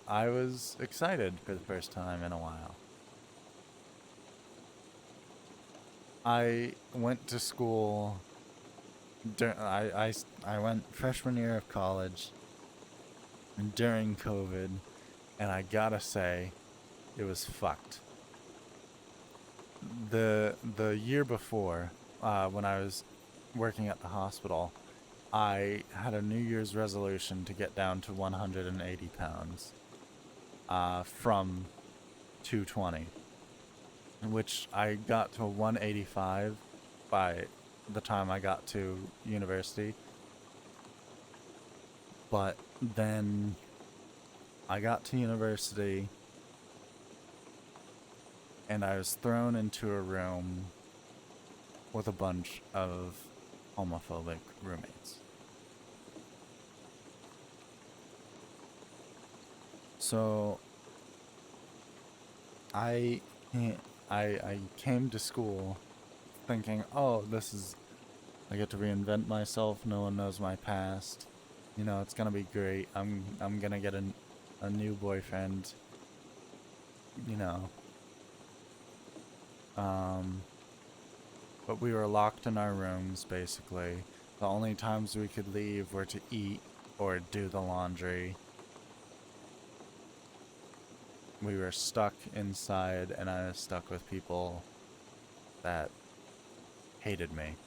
I was excited for the first time in a while. I went to school, I went freshman year of college during COVID, and I gotta say, it was fucked. The year before, when I was working at the hospital, I had a New Year's resolution to get down to 180 pounds from 220, which I got to 185 by the time I got to university. But then I got to university, and I was thrown into a room with a bunch of homophobic roommates. So I came to school thinking, oh, I get to reinvent myself. No one knows my past. It's gonna be great. I'm gonna get a new boyfriend. But we were locked in our rooms, basically. The only times we could leave were to eat or do the laundry. We were stuck inside, and I was stuck with people that hated me.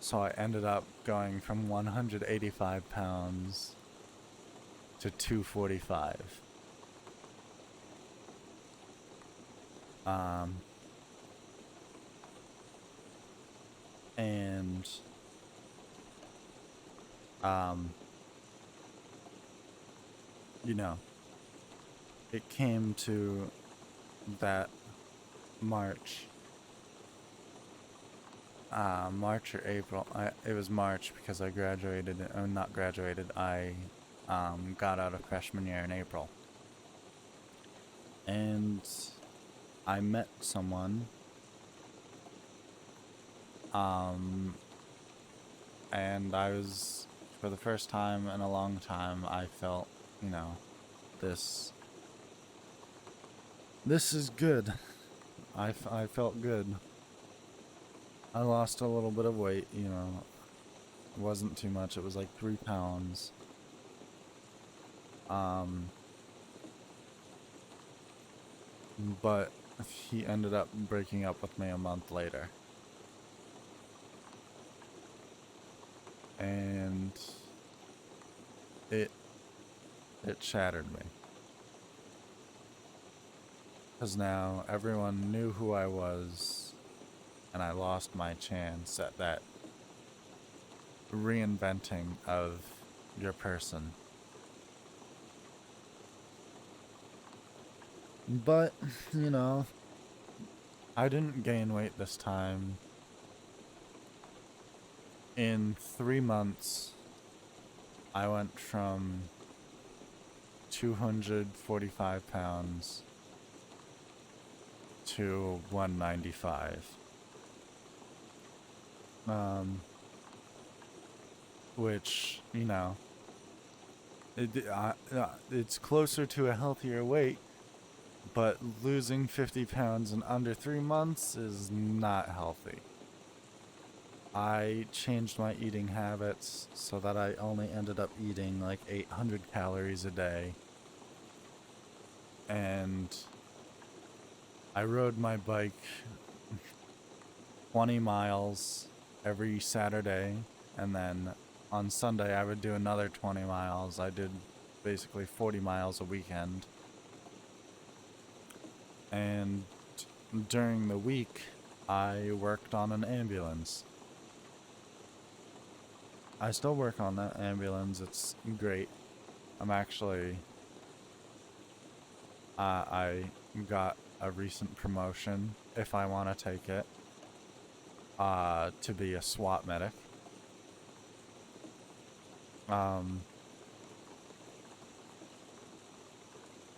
So I ended up going from 185 pounds to 245. And it came to that March or April. It was March because I graduated, or not graduated, I got out of freshman year in April. And I met someone, and I was, for the first time in a long time, I felt, this is good. I felt good. I lost a little bit of weight, you know. It wasn't too much. It was like 3 pounds. But he ended up breaking up with me a month later. And it shattered me. Because now everyone knew who I was, and I lost my chance at that reinventing of your person. But, you know, I didn't gain weight this time. In 3 months, I went from 245 pounds to 195. Which, you know, it's closer to a healthier weight, but losing 50 pounds in under 3 months is not healthy. I changed my eating habits so that I only ended up eating like 800 calories a day. And I rode my bike 20 miles every Saturday, and then on Sunday I would do another 20 miles. I did basically 40 miles a weekend. And during the week, I worked on an ambulance. I still work on that ambulance. It's great. I'm actually... I got a recent promotion, if I want to take it, to be a SWAT medic.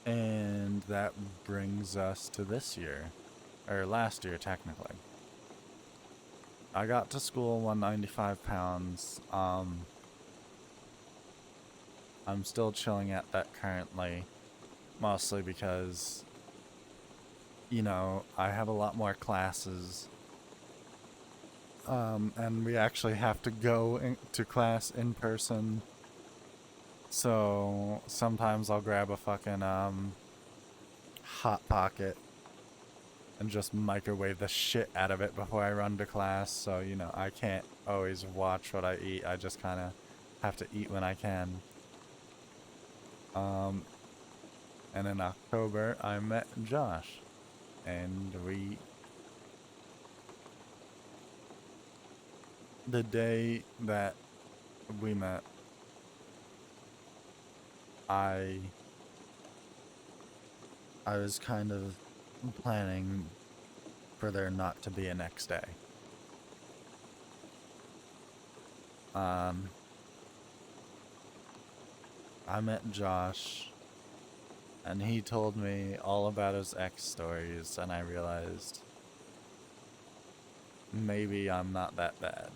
And that brings us to this year, or last year technically. I got to school 195 pounds. I'm still chilling at that currently, mostly because, you know, I have a lot more classes. And we actually have to go to class in person. So sometimes I'll grab a fucking Hot Pocket and just microwave the shit out of it before I run to class. So, you know, I can't always watch what I eat. I just kind of have to eat when I can. And in October, I met Josh. And the day that we met, I was kind of planning for there not to be a next day. I met Josh, and he told me all about his ex stories, and I realized maybe I'm not that bad.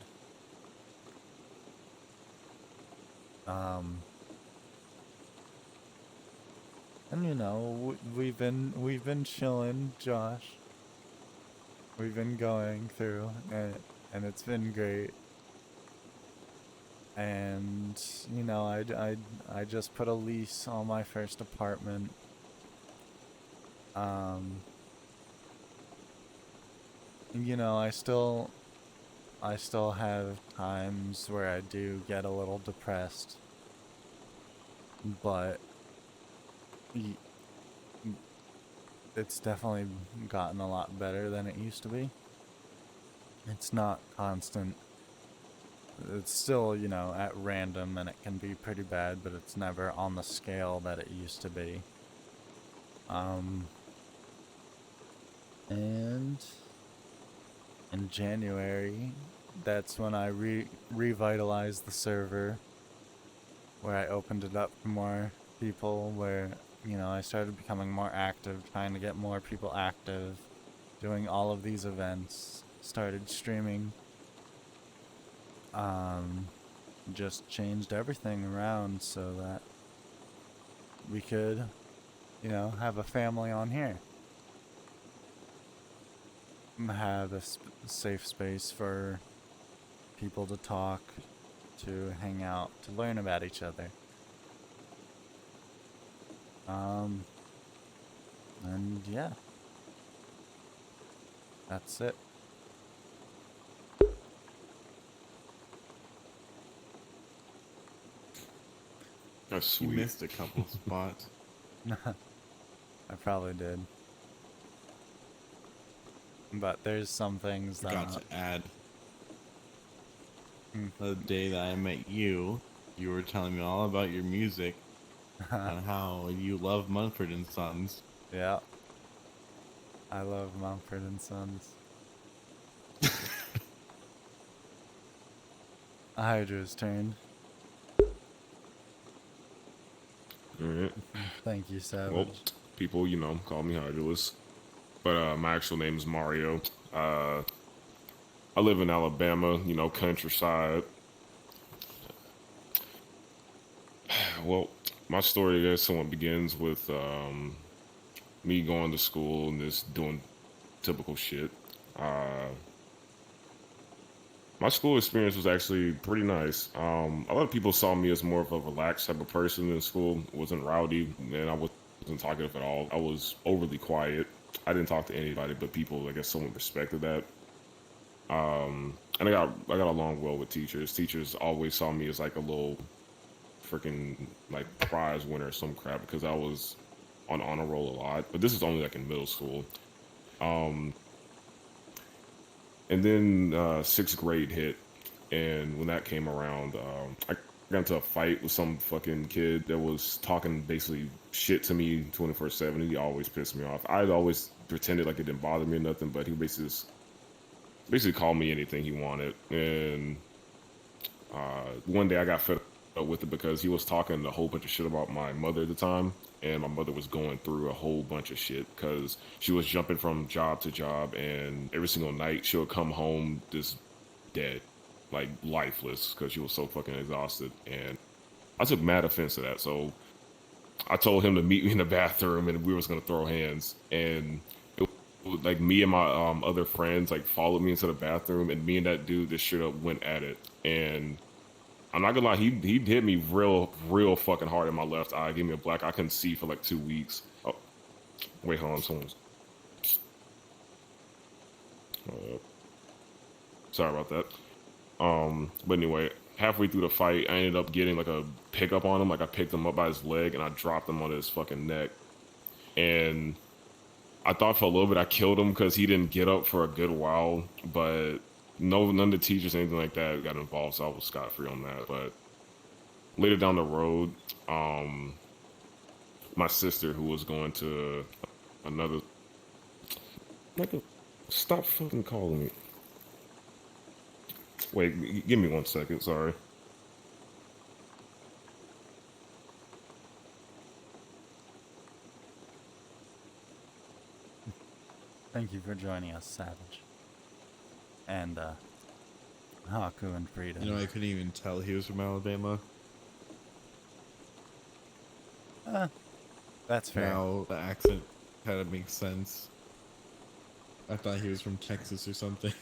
And you know, we've been chilling, Josh. We've been going through, and it's been great. And you know, I just put a lease on my first apartment. You know, I still have times where I do get a little depressed, but it's definitely gotten a lot better than it used to be. It's not constant. It's still, you know, at random, and it can be pretty bad, but it's never on the scale that it used to be. And in January, that's when I revitalized the server, where I opened it up to more people, where, you know, I started becoming more active, trying to get more people active, doing all of these events, started streaming, just changed everything around so that we could, have a family on here. Have a safe space for people to talk, to hang out, to learn about each other. And yeah, that's it. That's You sweet. missed a couple spots. I probably did. But there's some things that Forgot to add. Hmm. The day that I met you, you were telling me all about your music and how you love Mumford and Sons. yeah. I love Mumford and Sons. Hydra's turn. Alright. Thank you, Savage. Well, people, call me Hydulus. But my actual name is Mario. I live in Alabama, countryside. Well, my story, I guess, somewhat begins with me going to school and just doing typical shit. My school experience was actually pretty nice. A lot of people saw me as more of a relaxed type of person in school. Wasn't rowdy, and I wasn't talkative at all. I was overly quiet. I didn't talk to anybody, but people, I guess, somewhat respected that. And I got along well with teachers. Teachers always saw me as like a little freaking like prize winner or some crap because I was on honor roll a lot. But this is only like in middle school. And then sixth grade hit, and when that came around, I got into a fight with some fucking kid that was talking basically shit to me 24/7. He always pissed me off. I'd always pretended like it didn't bother me or nothing, but he basically called me anything he wanted. And one day I got fed up with it because he was talking a whole bunch of shit about my mother at the time, and my mother was going through a whole bunch of shit because she was jumping from job to job, and every single night she would come home just dead, like lifeless, because she was so fucking exhausted. And I took mad offense to that, so I told him to meet me in the bathroom, and we was gonna throw hands. And it was, like, me and my other friends like followed me into the bathroom, and me and that dude just straight up went at it. And I'm not gonna lie, he hit me real fucking hard in my left eye. Gave me a black eye. I couldn't see for like 2 weeks. Oh, wait, hold on, someone's. Sorry about that. But anyway, halfway through the fight, I ended up getting like a pickup on him. Like I picked him up by his leg and I dropped him on his fucking neck. And I thought for a little bit I killed him because he didn't get up for a good while, but none of the teachers or anything like that got involved, so I was scot-free on that. But later down the road, my sister, who was going to another, stop fucking calling me. Wait, give me 1 second, sorry. Thank you for joining us, Savage. And, Haku and Frida. I couldn't even tell he was from Alabama. That's fair. Now the accent kind of makes sense. I thought he was from Texas or something.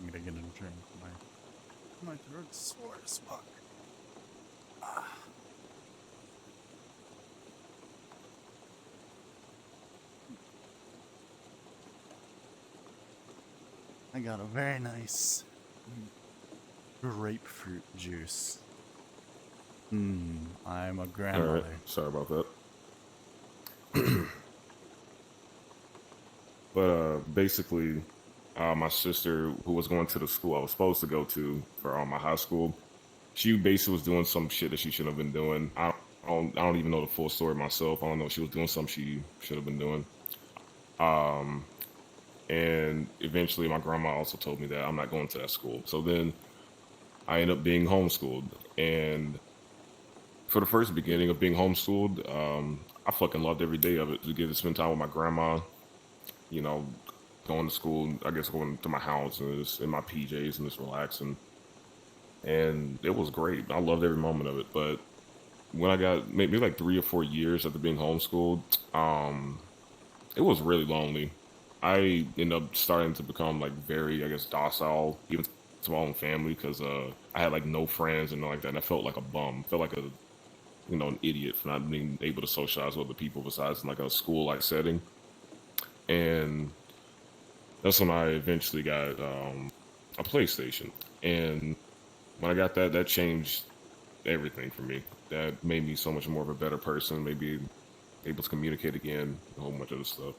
I'm gonna get a drink. My throat's sore as fuck. I got a very nice grapefruit juice. I'm a grandmother. Alright, sorry about that. But basically, my sister, who was going to the school I was supposed to go to for my high school, she basically was doing some shit that she shouldn't have been doing. I don't even know the full story myself. I don't know. She was doing something she should have been doing. And eventually my grandma also told me that I'm not going to that school. So then I ended up being homeschooled. And for the first beginning of being homeschooled, I fucking loved every day of it. To get to spend time with my grandma, you know, going to school, I guess going to my house and just in my PJs and just relaxing. And it was great. I loved every moment of it. But when I got maybe like 3 or 4 years after being homeschooled, it was really lonely. I ended up starting to become like very, I guess, docile, even to my own family, because I had like no friends and nothing like that. And I felt like a bum. Felt like an idiot for not being able to socialize with other people besides in like a school like setting. And that's when I eventually got a PlayStation. And when I got that, that changed everything for me. That made me so much more of a better person, maybe able to communicate again, a whole bunch of other stuff.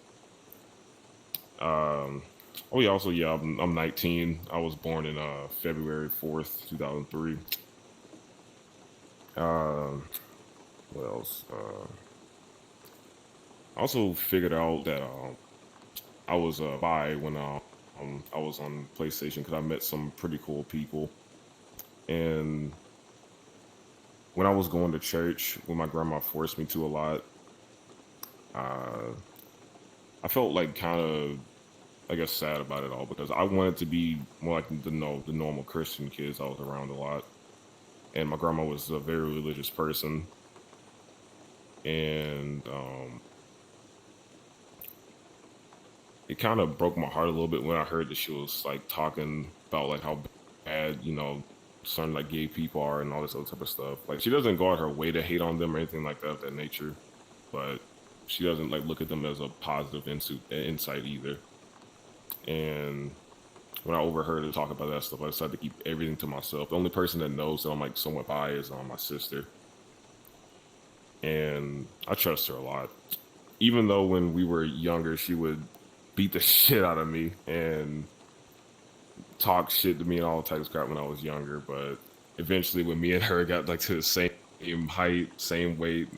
Oh yeah, also yeah, I'm 19. I was born in February 4th, 2003. What else? I also figured out that I was bi when I was on PlayStation because I met some pretty cool people. And when I was going to church, when my grandma forced me to a lot, I felt like kind of, I guess, sad about it all because I wanted to be more like the normal Christian kids I was around a lot. And my grandma was a very religious person, and it kind of broke my heart a little bit when I heard that she was like talking about like how bad, certain like gay people are and all this other type of stuff. Like she doesn't go out her way to hate on them or anything like that of that nature, but she doesn't like look at them as a positive insight either. And when I overheard her talk about that stuff, I decided to keep everything to myself. The only person that knows that I'm like somewhat bi is my sister, and I trust her a lot. Even though when we were younger, she would beat the shit out of me and talk shit to me and all types of crap when I was younger. But eventually, when me and her got like to the same height, same weight,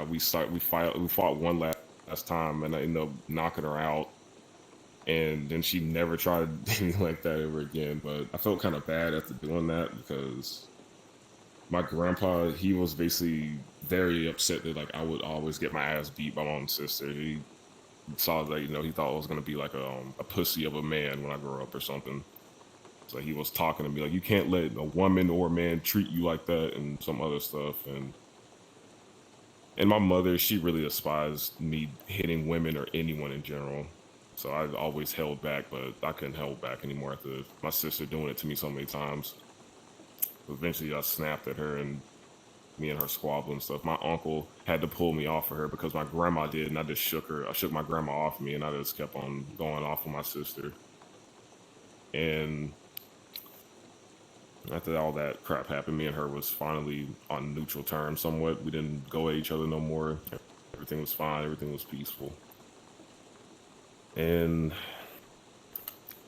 we fought one last time, and I ended up knocking her out. And then she never tried anything like that ever again. But I felt kind of bad after doing that because my grandpa, he was basically very upset that like I would always get my ass beat by my own sister. He saw that, he thought I was gonna be like a pussy of a man when I grow up or something. So he was talking to me like, you can't let a woman or a man treat you like that and some other stuff. And my mother, she really despised me hitting women or anyone in general. So I always held back, but I couldn't hold back anymore after my sister doing it to me so many times. Eventually I snapped at her and me and her squabble and stuff. My uncle had to pull me off of her because my grandma did, and I just shook her. I shook my grandma off me, and I just kept on going off with my sister. And after all that crap happened, me and her was finally on neutral terms somewhat. We didn't go at each other no more. Everything was fine. Everything was peaceful. And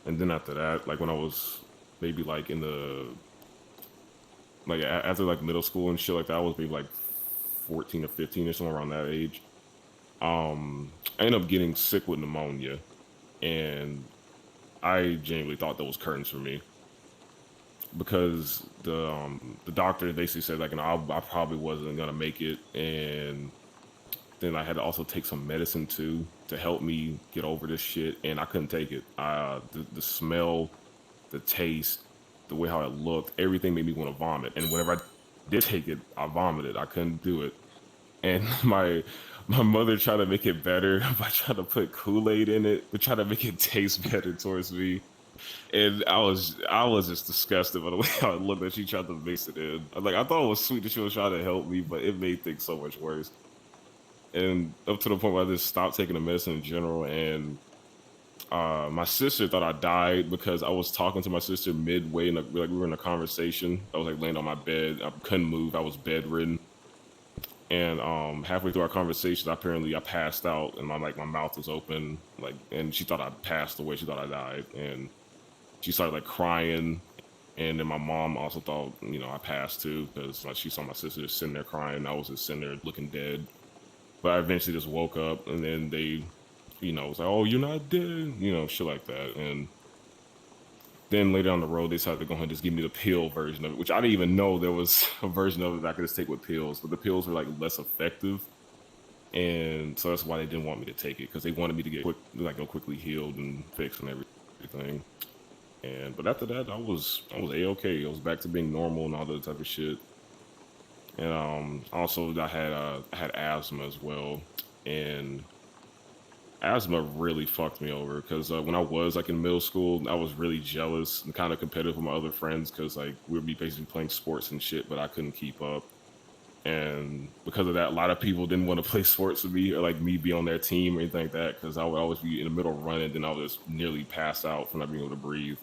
then after that, like when I was maybe like in the, like after like middle school and shit like that, I was maybe like 14 or 15 or somewhere around that age. I ended up getting sick with pneumonia, and I genuinely thought that was curtains for me because the doctor basically said like, I probably wasn't gonna make it, and then I had to also take some medicine too to help me get over this shit, and I couldn't take it. The smell, the taste, the way how it looked, everything made me want to vomit. And whenever I did take it, I vomited. I couldn't do it. And my mother tried to make it better by trying to put Kool-Aid in it, to try to make it taste better towards me. And I was just disgusted by the way how it looked that she tried to mix it in. I thought it was sweet that she was trying to help me, but it made things so much worse. And up to the point where I just stopped taking the medicine in general. And my sister thought I died because I was talking to my sister midway, and we were in a conversation. I was like laying on my bed. I couldn't move. I was bedridden. And halfway through our conversation, apparently I passed out, and my mouth was open, and she thought I passed away. She thought I died, and she started like crying. And then my mom also thought, I passed too, because like she saw my sister just sitting there crying. I was just sitting there looking dead. But I eventually just woke up, and then they, was like, oh, you're not dead, shit like that. And Then later down the road, they decided to go ahead and just give me the pill version of it, which I didn't even know there was a version of it that I could just take with pills. But the pills were like less effective, and so that's why they didn't want me to take it, because they wanted me to get quickly healed and fixed and everything. And but after that, I was a-okay. I was back to being normal and all that type of shit. And also I had asthma as well, and asthma really fucked me over because when I was like in middle school, I was really jealous and kind of competitive with my other friends because like we would be basically playing sports and shit, but I couldn't keep up. And because of that, a lot of people didn't want to play sports with me or like me be on their team or anything like that because I would always be in the middle running, then I would just nearly pass out from not being able to breathe.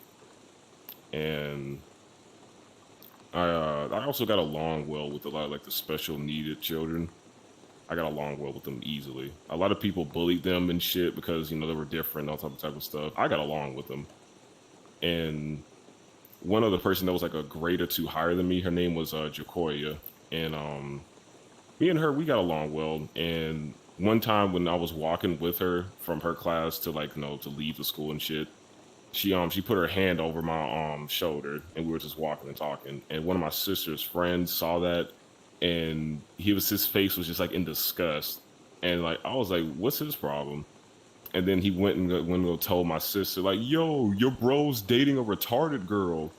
And I also got along well with a lot of like the special needed children. I got along well with them easily. A lot of people bullied them and shit because, you know, they were different, all type of stuff. I got along with them. And one other person that was like a grade or two higher than me, her name was Jacoya. And me and her, we got along well. And one time when I was walking with her from her class to like, you know, to leave the school and shit, she put her hand over my shoulder and we were just walking and talking. And one of my sister's friends saw that, and his face was just like in disgust, and like I was like, what's his problem? And then he went and told my sister like, yo, your bro's dating a retarded girl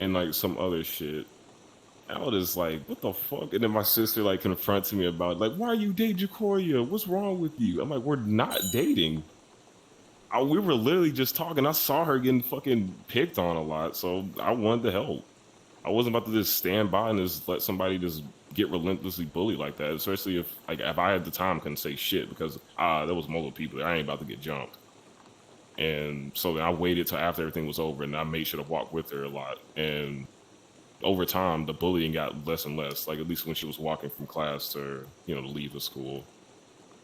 and like some other shit. And I was just like, what the fuck? And then my sister like confronted me about it, like, why are you dating Jacoria? What's wrong with you? I'm like, we're not dating. We were literally just talking. I saw her getting fucking picked on a lot, so I wanted to help. I wasn't about to just stand by and just let somebody just get relentlessly bullied like that, especially if I had the time, couldn't say shit because there was multiple people there. I ain't about to get jumped. And so then I waited till after everything was over, and I made sure to walk with her a lot. And over time, the bullying got less and less, like at least when she was walking from class to, you know, to leave the school.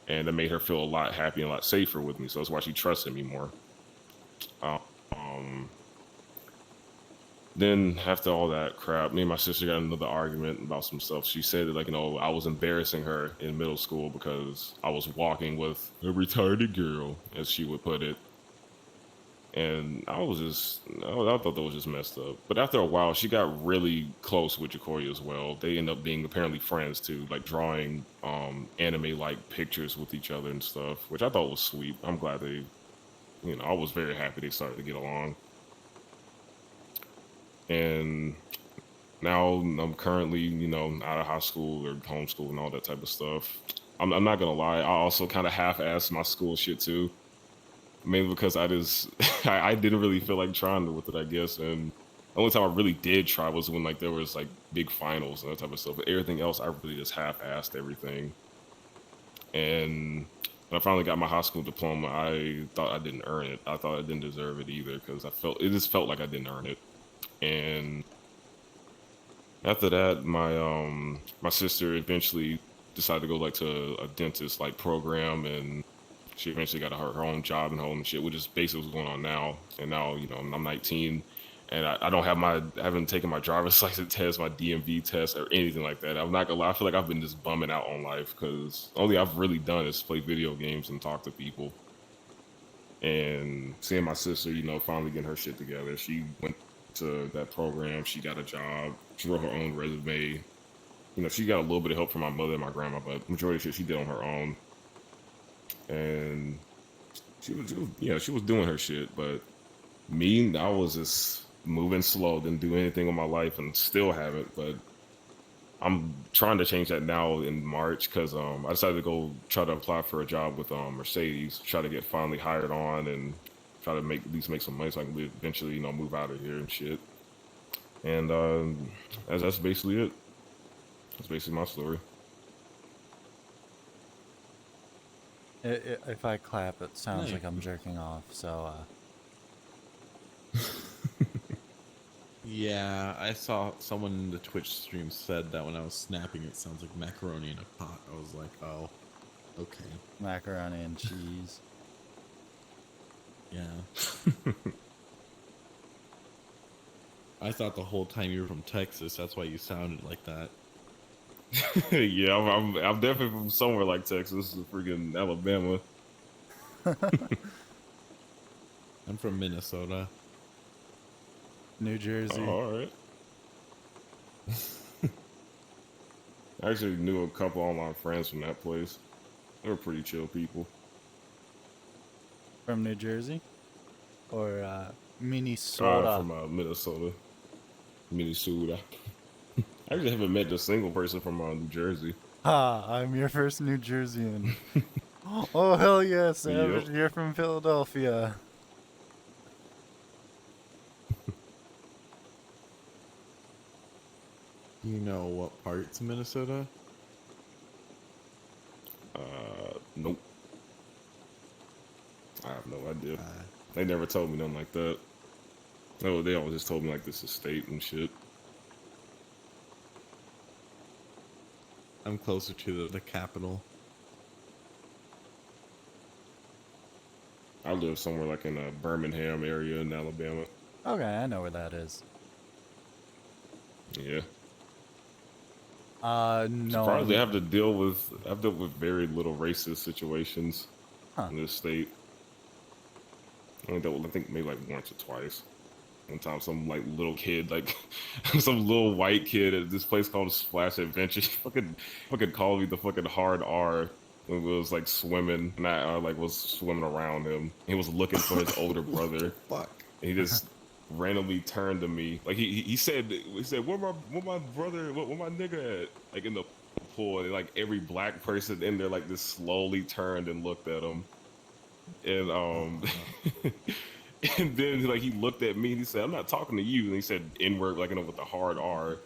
And that made her feel a lot happier and a lot safer with me, so that's why she trusted me more. Then after all that crap, me and my sister got another argument about some stuff. She said that, like, you know, I was embarrassing her in middle school because I was walking with a retarded girl, as she would put it. And I thought that was just messed up. But after a while, she got really close with Jacoria as well. They end up being apparently friends too, like drawing anime-like pictures with each other and stuff, which I thought was sweet. I'm glad they, you know, I was very happy they started to get along. And now I'm currently, you know, out of high school or homeschool and all that type of stuff. I'm not gonna lie, I also kind of half-assed my school shit too. Mainly because I just, I didn't really feel like trying with it, I guess. And the only time I really did try was when like there was like big finals and that type of stuff. But everything else, I really just half-assed everything. And when I finally got my high school diploma, I thought I didn't earn it. I thought I didn't deserve it either because it just felt like I didn't earn it. And after that, my sister eventually decided to go like to a dentist like program, and she eventually got her own job and home and shit, which is basically what's going on now. And now, you know, I'm 19, and I haven't taken my driver's license test, my DMV test, or anything like that. I'm not gonna lie, I feel like I've been just bumming out on life because only I've really done is play video games and talk to people. And seeing my sister, you know, finally getting her shit together, she went to that program, she got a job, she wrote her own resume. You know, she got a little bit of help from my mother and my grandma, but majority of shit she did on her own. And she was doing her shit, but me, I was just moving slow, didn't do anything with my life, and still haven't. But I'm trying to change that now in March because I decided to go try to apply for a job with Mercedes, try to get finally hired on, and try to at least make some money so I can eventually, you know, move out of here and shit. And that's basically it. That's basically my story. If I clap, it sounds Nice. like I'm jerking off. So Yeah, I saw someone in the Twitch stream said that when I was snapping, it sounds like macaroni in a pot. I was like, oh, okay, macaroni and cheese. yeah. I thought the whole time you were from Texas. That's why you sounded like that. Yeah, I'm definitely from somewhere like Texas, freaking Alabama. I'm from Minnesota. New Jersey. Oh, all right. I actually knew a couple of my friends from that place. They were pretty chill people. From New Jersey? Or Minnesota? From Minnesota. Minnesota. I actually haven't met a single person from New Jersey. I'm your first New Jerseyan. Oh, hell yeah, Savage. Yep. You're from Philadelphia. You know what parts of Minnesota? Nope. I have no idea. They never told me nothing like that. No, they always just told me like this is state and shit. I'm closer to the capital. I live somewhere like in a Birmingham area in Alabama. Okay, I know where that is. Yeah. No. Surprisingly, I've dealt with very little racist situations in this state. I only dealt with, I think, maybe like once or twice. One time, some like little kid, like some little white kid at this place called Splash Adventure, fucking called me the fucking hard R when we was like swimming, and I like was swimming around him. He was looking for his older brother. Fuck. And he just randomly turned to me, like he said, where my brother, where my nigga at? Like in the pool, and like every black person in there like just slowly turned and looked at him, and and then like he looked at me and he said, "I'm not talking to you," and he said N-word like with the hard R,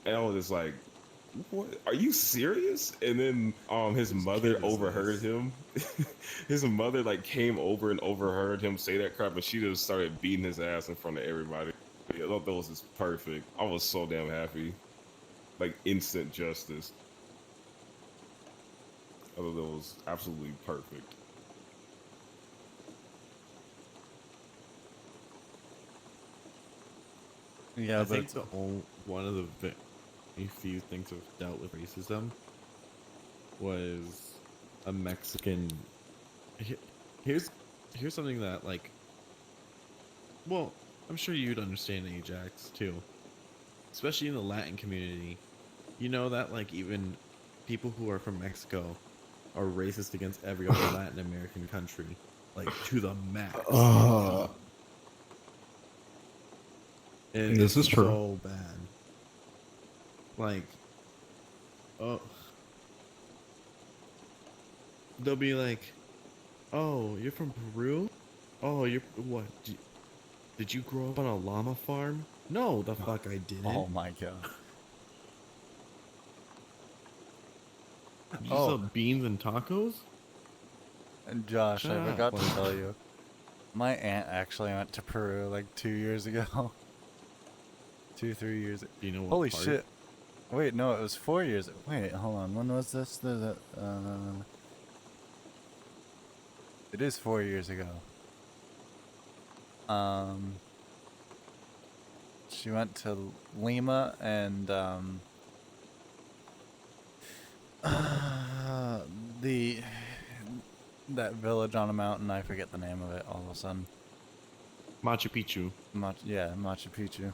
and I was just like, "What? Are you serious?" And then his mother overheard him. His mother like came over and overheard him say that crap, and she just started beating his ass in front of everybody. I thought that was just perfect. I was so damn happy. Like instant justice. I thought that was absolutely perfect. Yeah, I but think one of the very few things I've dealt with racism was a Mexican. Here's something that like. Well, I'm sure you'd understand Ajax too, especially in the Latin community. You know that like even people who are from Mexico are racist against every other Latin American country, like to the max. And This is it's true. so bad. Like, oh, they'll be like, "Oh, you're from Peru? Oh, you're what? Did you grow up on a llama farm?" No, the fuck I didn't. oh my god. You Oh. sell beans and tacos? And Josh, Shut I up. forgot to tell you. My aunt actually went to Peru like 2 years ago. 3 years. Do you know what Holy part? shit. Wait, no, it was 4 years. Wait, hold on. When was this? It is 4 years ago. She went to Lima and that village on a mountain. I forget the name of it all of a sudden. Machu Picchu. Machu Picchu.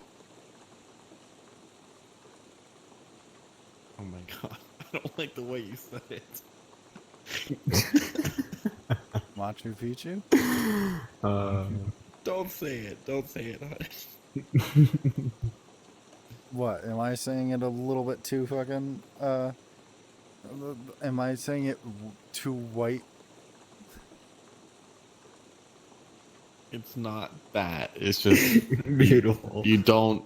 Oh my god, I don't like the way you said it. Machu Picchu? Don't say it. Don't say it. What? Am I saying it a little bit too fucking, am I saying it too white? It's not that. It's just Beautiful. you don't.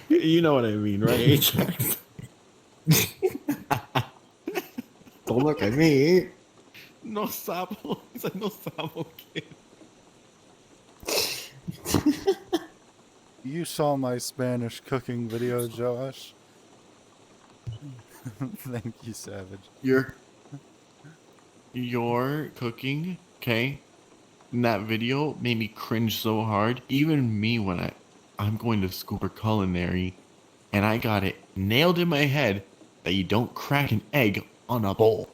You know what I mean, right, Ajax? Don't look at me. No sabo. He's like no sabo kid. You saw my Spanish cooking video, Josh. Thank you, Savage. Your cooking, okay? In that video made me cringe so hard. Even me when I'm going to school for culinary, and I got it nailed in my head that you don't crack an egg on a bowl.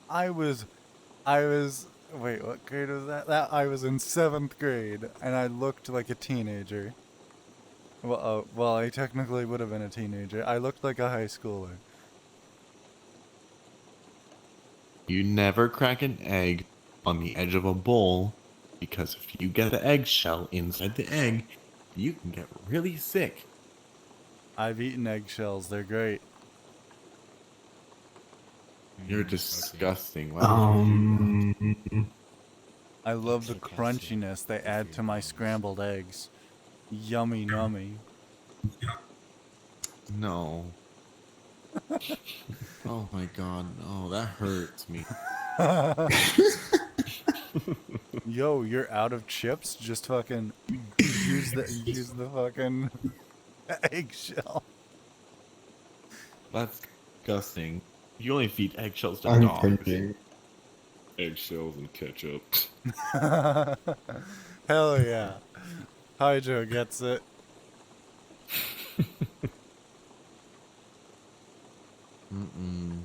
I was Wait, what grade was that? That I was in 7th grade, and I looked like a teenager. Well, I technically would have been a teenager. I looked like a high schooler. You never crack an egg on the edge of a bowl because if you get the eggshell inside the egg, you can get really sick. I've eaten eggshells. They're great. You're Mm, disgusting. Why I love the so calcium. crunchiness they Good add for to your my bones. scrambled eggs. Yummy nummy. No. Oh my god, no, that hurts me. Yo, you're out of chips? Just fucking use the fucking eggshell. That's disgusting. You only feed eggshells to I'm dogs. cringing. Eggshells and ketchup. Hell yeah. Hydro gets it. Mm-mm.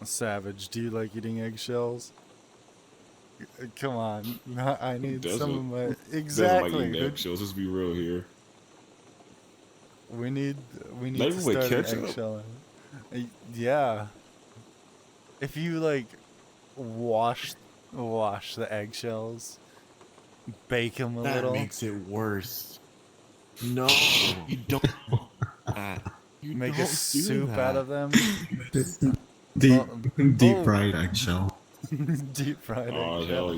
Savage, do you like eating eggshells? Come on, I need some of Doesn't? my Doesn't like exactly. eating eggshells. Let's be real here. We need Not to even with start an ketchup? eggshell. Yeah. If you like wash the eggshells, bake them a That little. makes it worse. No, you don't. You Make a don't do soup that. out of them. Deep, Oh, deep oh. fried eggshell. Deep fried Oh eggshell. hell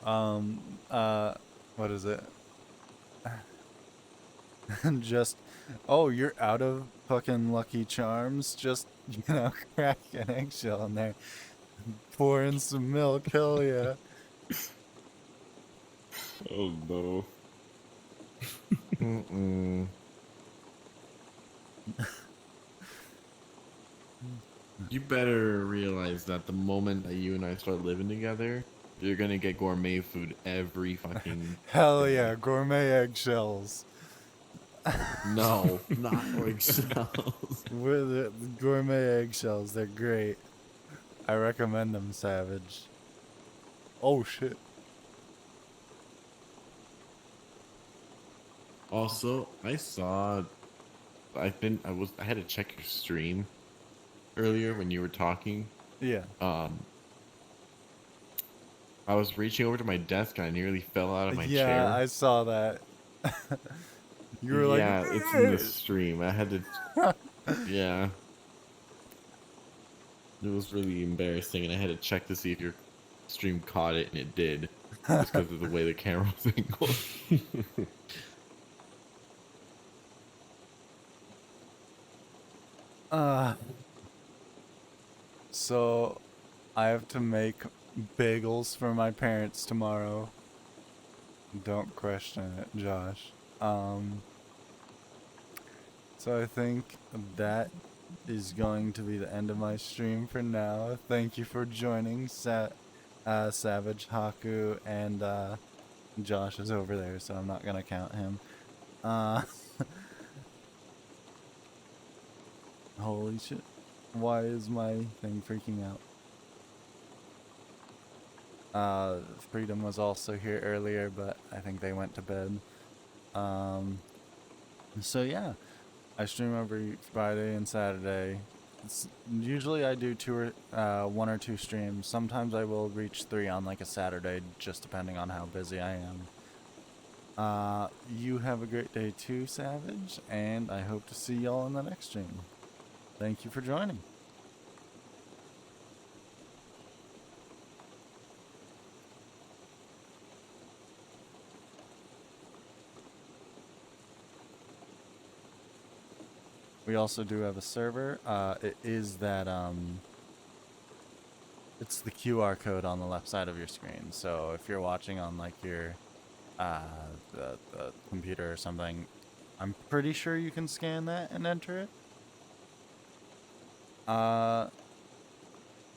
yeah! What is it? Just, oh, you're out of fucking Lucky Charms. Just, crack an eggshell in there. Pour in some milk. Hell yeah. Oh no. Mm-mm. You better realize that the moment that you and I start living together, you're gonna get gourmet food every fucking. Hell yeah. Gourmet eggshells. No, not eggshells. With it, gourmet eggshells. They're great. I recommend them, Savage. Oh shit. Also, I saw. I had to check your stream earlier when you were talking. Yeah. I was reaching over to my desk and I nearly fell out of my Yeah, chair. I saw that. You were like, yeah, it's in the stream. I had to. Yeah. It was really embarrassing, and I had to check to see if your stream caught it, and it did, just because of the way the camera was angled. So, I have to make bagels for my parents tomorrow. Don't question it, Josh. So I think that is going to be the end of my stream for now. Thank you for joining, Savage, Haku, and Josh is over there, so I'm not gonna count him. Holy shit. Why is my thing freaking out? Freedom was also here earlier, but I think they went to bed. So yeah, I stream every Friday and Saturday. Usually I do one or two streams. Sometimes I will reach 3 on like a Saturday, just depending on how busy I am. You have a great day too, Savage, and I hope to see y'all in the next stream. Thank you for joining. We also do have a server. It is that it's the QR code on the left side of your screen. So if you're watching on like your the computer or something, I'm pretty sure you can scan that and enter it.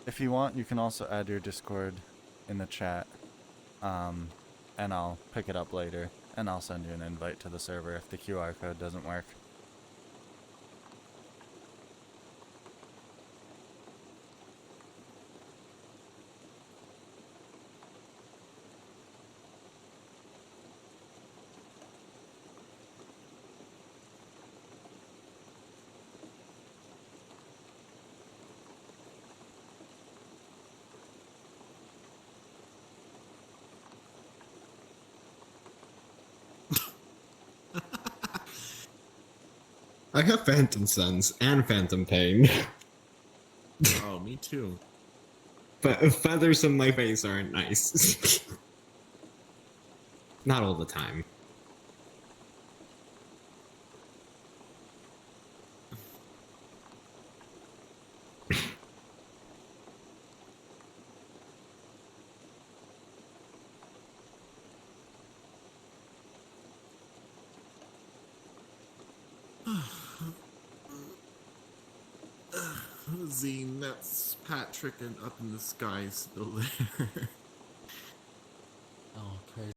If you want, you can also add your Discord in the chat, and I'll pick it up later, and I'll send you an invite to the server if the QR code doesn't work. I have Phantom Sense and Phantom Pain, Oh, me too. but feathers in my face aren't nice. Not all the time. Zine, that's Patrick and up in the sky still there. Oh, crazy.